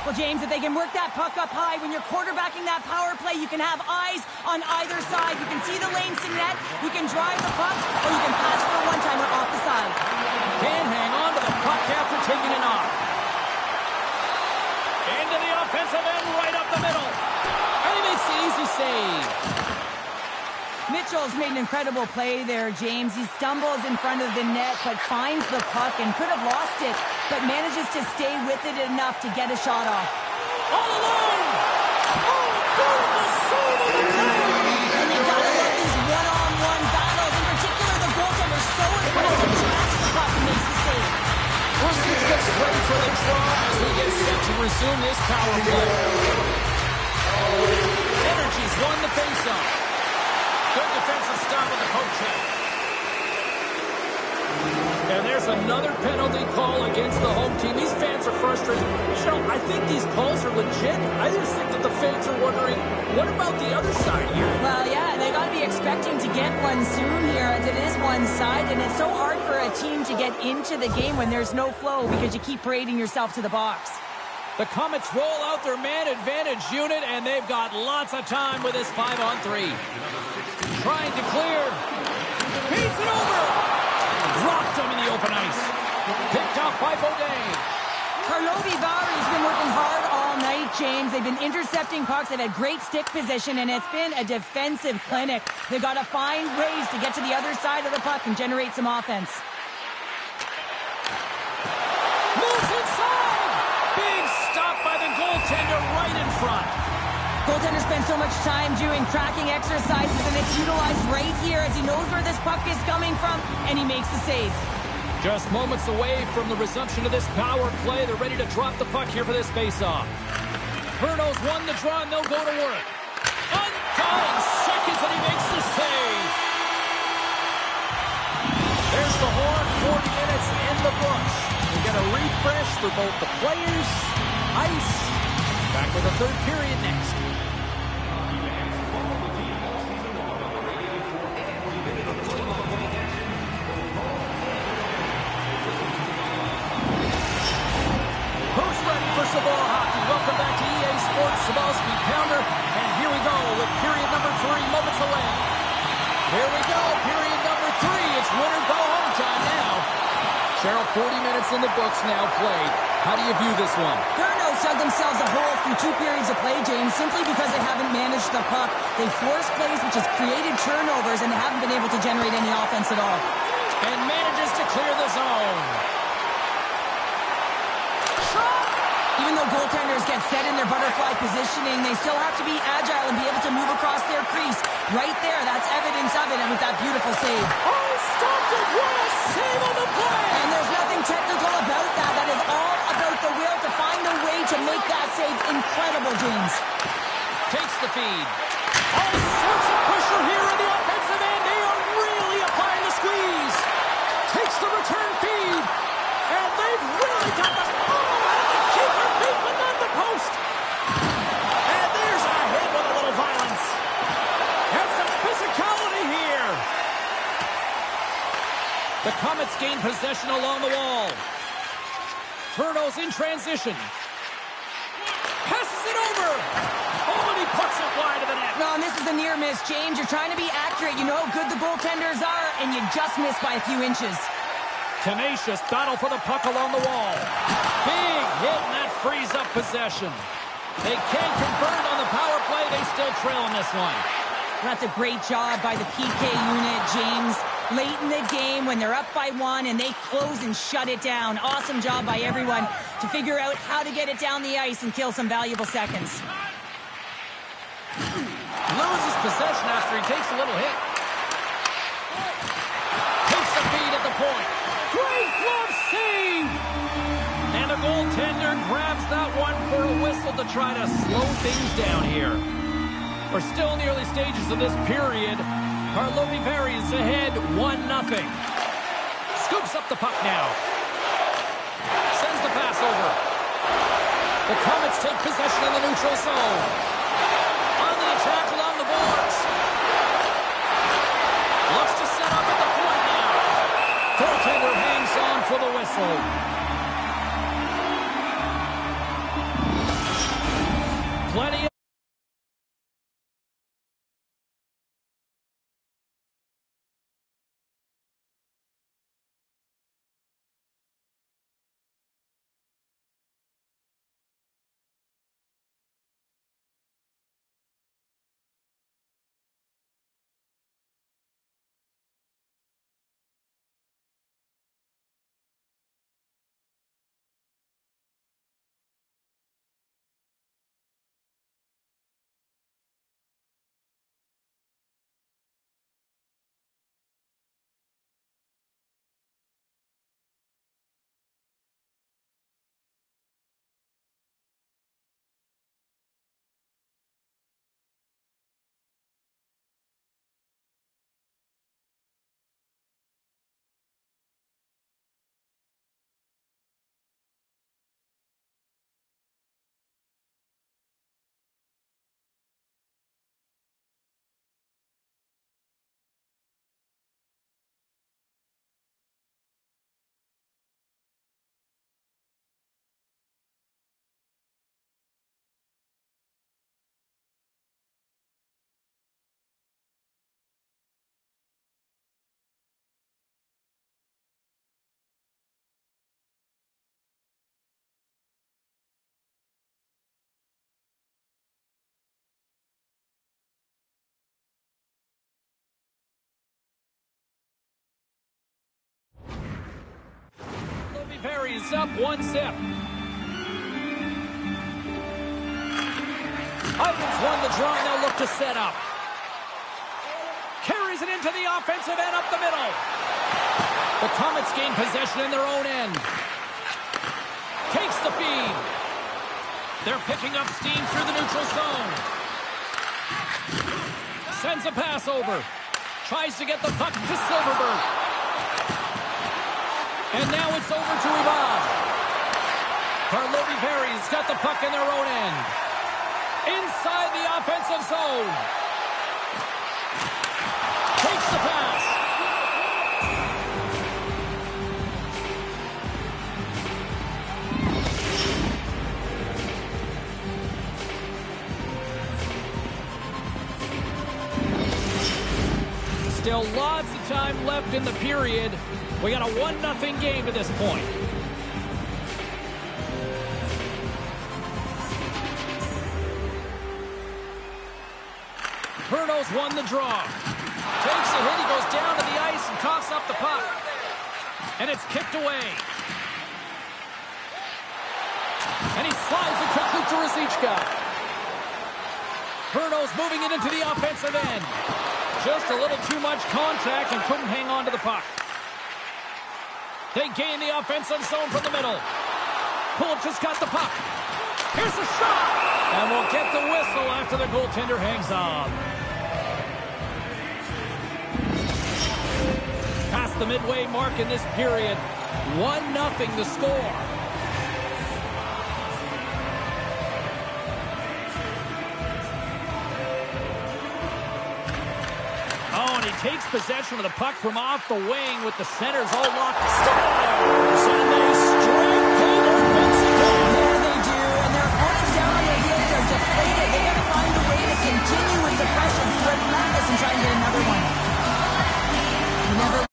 S2: Well, James, if they can work that puck up high, when you're quarterbacking that power play, you can have eyes on either side. You can see the lanes to net, you can drive the puck, or you can pass for a one-timer off the side.
S1: Can hang on to the puck after taking it off. Into the offensive end, right up the middle. And he makes the easy save.
S2: Mitchell's made an incredible play there, James. He stumbles in front of the net, but finds the puck and could have lost it, but manages to stay with it enough to get a shot off.
S1: All alone! Oh, beautiful save of the play!
S2: And you gotta love these one-on-one battles. In particular, the goaltender so aggressive, tracks the puck and makes the save.
S1: Bruce gets ready for the draw as we get set to resume this power play. Energy's won the faceoff. Good defensive stop with the poke check. And there's another penalty call against the home team. These fans are frustrated. You know, I think these calls are legit. I just think that the fans are wondering, what about the other side here?
S2: Well, yeah, they got to be expecting to get one soon here, as it is one side, and it's so hard for a team to get into the game when there's no flow because you keep parading yourself to the box.
S1: The Comets roll out their man advantage unit, and they've got lots of time with this 5-on-3. Trying to clear. Feeds it over. Dropped him in the open ice. Picked up by Beaudin.
S2: Karlovy-Vary's been working hard all night, James. They've been intercepting pucks. They've had great stick position, and it's been a defensive clinic. They've got to find ways to get to the other side of the puck and generate some offense.
S1: Moves inside. Big stop by the goaltender right in front.
S2: Goaltender spends so much time doing tracking exercises, and it's utilized right here as he knows where this puck is coming from, and he makes the save.
S1: Just moments away from the resumption of this power play. They're ready to drop the puck here for this faceoff. Bruno's won the draw, and they'll go to work. Undying seconds, and he makes the save. There's the horn. 40 minutes in the books. We get a refresh for both the players, ice. Back with the third period next. Who's ready for Sabal hockey? Welcome back to EA Sports Sabalski Pounder. And here we go with period number 3, moments away. Here we go, period number 3. It's winner go Cheryl, 40 minutes in the books now played. How do you view this one?
S2: Thurnos dug themselves a hole through 2 periods of play, James, simply because they haven't managed the puck. They forced plays, which has created turnovers, and they haven't been able to generate any offense at all.
S1: And manages to clear the zone.
S2: Even though goaltenders get set in their butterfly positioning, they still have to be agile and be able to move across their crease. Right there, that's evidence of it, and with that beautiful save.
S1: Oh, stopped it! What a save on the play!
S2: And there's nothing technical about that. That is all about the will to find a way to make that save incredible, James.
S1: Takes the feed. All sorts of pressure here in the offensive end. They are really applying the squeeze. Takes the return feed. And they've really got the... keeper beat within the post. And there's a hit with a little violence. And some physicality here. The Comets gain possession along the wall. Turnos in transition. Passes it over. Oh, and he puts it wide of the net.
S2: No, and this is a near miss, James. You're trying to be accurate. You know how good the goaltenders are, and you just miss by a few inches.
S1: Tenacious battle for the puck along the wall. Big hit, and that frees up possession. They can't convert on the power play. They still trail in this one.
S2: That's a great job by the PK unit, James. Late in the game when they're up by 1 and they close and shut it down. Awesome job by everyone to figure out how to get it down the ice and kill some valuable seconds.
S1: Loses possession after he takes a little hit. Takes the feed at the point. Great glove save! And the goaltender grabs that one for a whistle to try to slow things down here. We're still in the early stages of this period. Karlovy Vary is ahead 1-0. Scoops up the puck now. Sends the pass over. The Comets take possession in the neutral zone. On the attack along the boards. Looks to set up at the point now. Goaltender hangs on for the whistle. Plenty of... Perry is up 1-0. Ivans won the draw, and they'll look to set up. Carries it into the offensive end up the middle. The Comets gain possession in their own end. Takes the feed. They're picking up steam through the neutral zone. Sends a pass over. Tries to get the puck to Silverberg. And now it's over to Ivan. Karlovy Vary's got the puck in their own end. Inside the offensive zone. Takes the pass. Still lots of time left in the period. We got a 1-0 game to this point. Herno's won the draw. Takes a hit, he goes down to the ice and coughs up the puck. And it's kicked away. And he slides it quickly to Ruzicka. Herno's moving it into the offensive end. Just a little too much contact and couldn't hang on to the puck. They gain the offensive zone from the middle. Pulic just got the puck. Here's the shot! And we'll get the whistle after the goaltender hangs on. Past the midway mark in this period. 1-0 the score. Oh, and he takes possession of the puck from off the wing with the centers all locked. Scores! And they strike Peter Mexico.
S2: There they do, and their opponents down on their heels are deflated. They got to find a way to continue with the pressure, be relentless, and try and get another one. Never.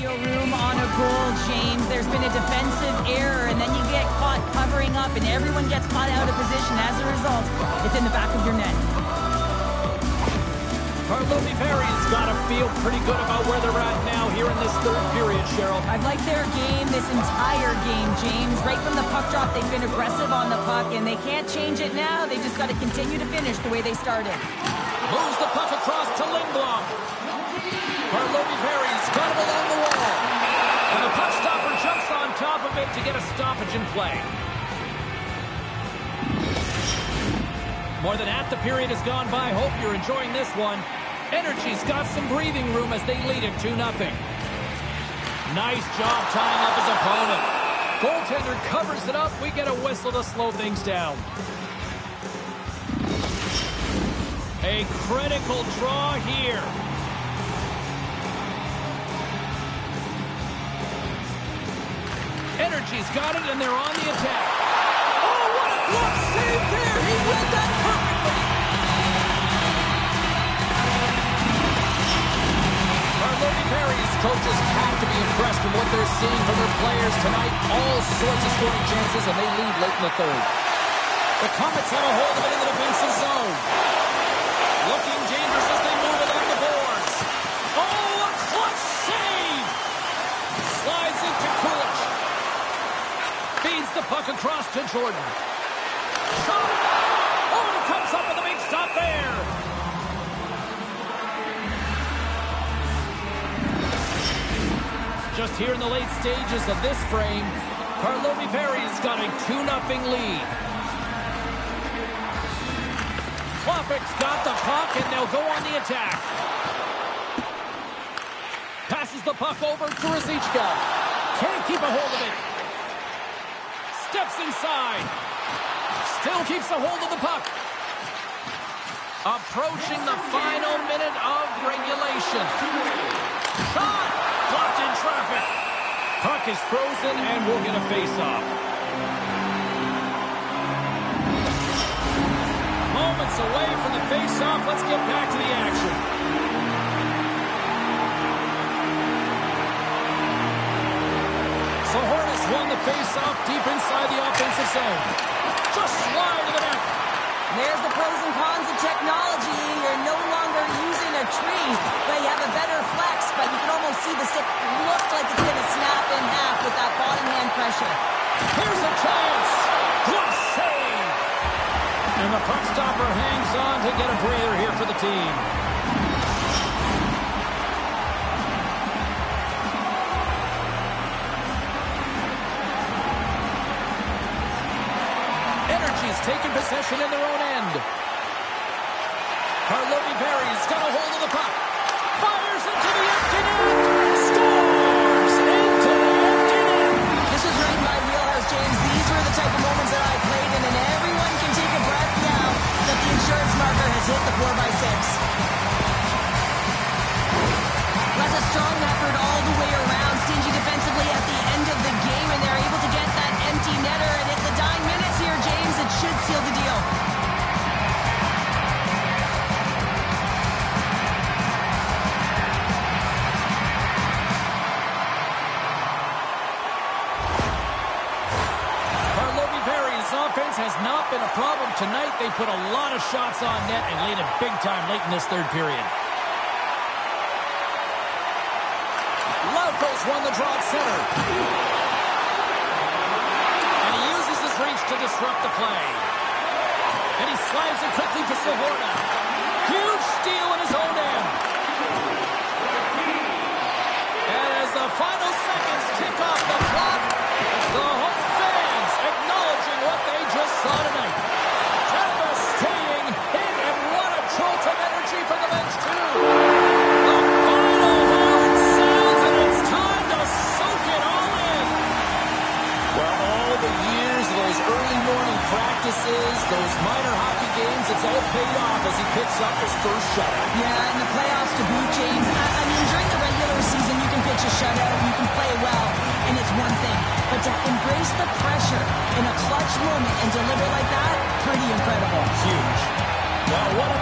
S2: Room on a goal, James. There's been a defensive error, and then you get caught covering up, and everyone gets caught out of position. As a result, it's in the back of your net.
S1: Karlovy-Vary's got to feel pretty good about where they're at now here in this third period, Cheryl.
S2: I've liked their game this entire game, James. Right from the puck drop, they've been aggressive on the puck, and they can't change it now. They just got to continue to finish the way they started.
S1: Moves the puck across to Lindblom. Karlovy-Vary's got him along the wall. And the puck stopper jumps on top of it to get a stoppage in play. More than half the period has gone by. Hope you're enjoying this one. Energy's got some breathing room as they lead it 2-0. Nice job tying up his opponent. Goaltender covers it up. We get a whistle to slow things down. A critical draw here. Energy's got it, and they're on the attack. Oh, what a glove save there! He read that perfectly! Karlovy-Vary's coaches have to be impressed with what they're seeing from their players tonight. All sorts of scoring chances, and they lead late in the third. The Comets have a hold of it in the defensive zone. Looking dangerous as they move along the boards. Oh, a clutch save! Slides into Kulich. Feeds the puck across to Jordan. Shot! Oh, and he comes up with a big stop there. Just here in the late stages of this frame, Karlovy-Vary's got a 2-0 lead. Klopek's got the puck, and they'll go on the attack. Passes the puck over to Ruzicka. Can't keep a hold of it. steps inside. Still keeps a hold of the puck. Approaching the final minute of regulation. Shot! Blocked in traffic. Puck is frozen and we'll get a face-off. Moments away from the face-off. Let's get back to the action. So Hornets won the face-off deep inside the offensive zone. Just slide to the net.
S2: There's the pros and cons of technology. You're no longer using a tree, but you have a better flex, but you can almost see the stick look like it's going to snap in half with that bottom hand pressure.
S1: Here's a chance. Good save. And the puck stopper hangs on to get a breather here for the team. Energy's taking possession in their own end. Karlovy Vary's got a hold of the puck. Fires into the empty net. Scores into the empty net.
S2: This is right in my wheelhouse, James. These were the type of moments that I played in, and everyone can take a breath now that the insurance marker has hit the 4x6. That's a strong effort all the way around. Stingy defensively at the end of the game, and they're able to get that empty netter. And at the dying minutes here, James, it should seal the deal.
S1: Karlovy Vary's offense has not been a problem tonight. They put a lot of shots on net and laid it big time late in this third period. Lauko's won the draw at center. And he uses his reach to disrupt the play. And he slides it quickly to Sahorna. Huge steal in his own end. And as the final seconds tick off the clock, the home fans acknowledging what they just saw tonight. Devastating hit, and what a jolt of energy for the bench, too. The final horn sounds, and it's time to soak it all in. Well, all the years, those early morning practices, those minor hockey games, it's all paid off as he picks up his first shutout.
S2: Yeah, in the playoffs to boot, James. I mean, during the regular season, you can pitch a shutout, you can play well, and it's one thing. But to embrace the pressure in a clutch moment and deliver like that, pretty incredible.
S1: Huge. Well, what a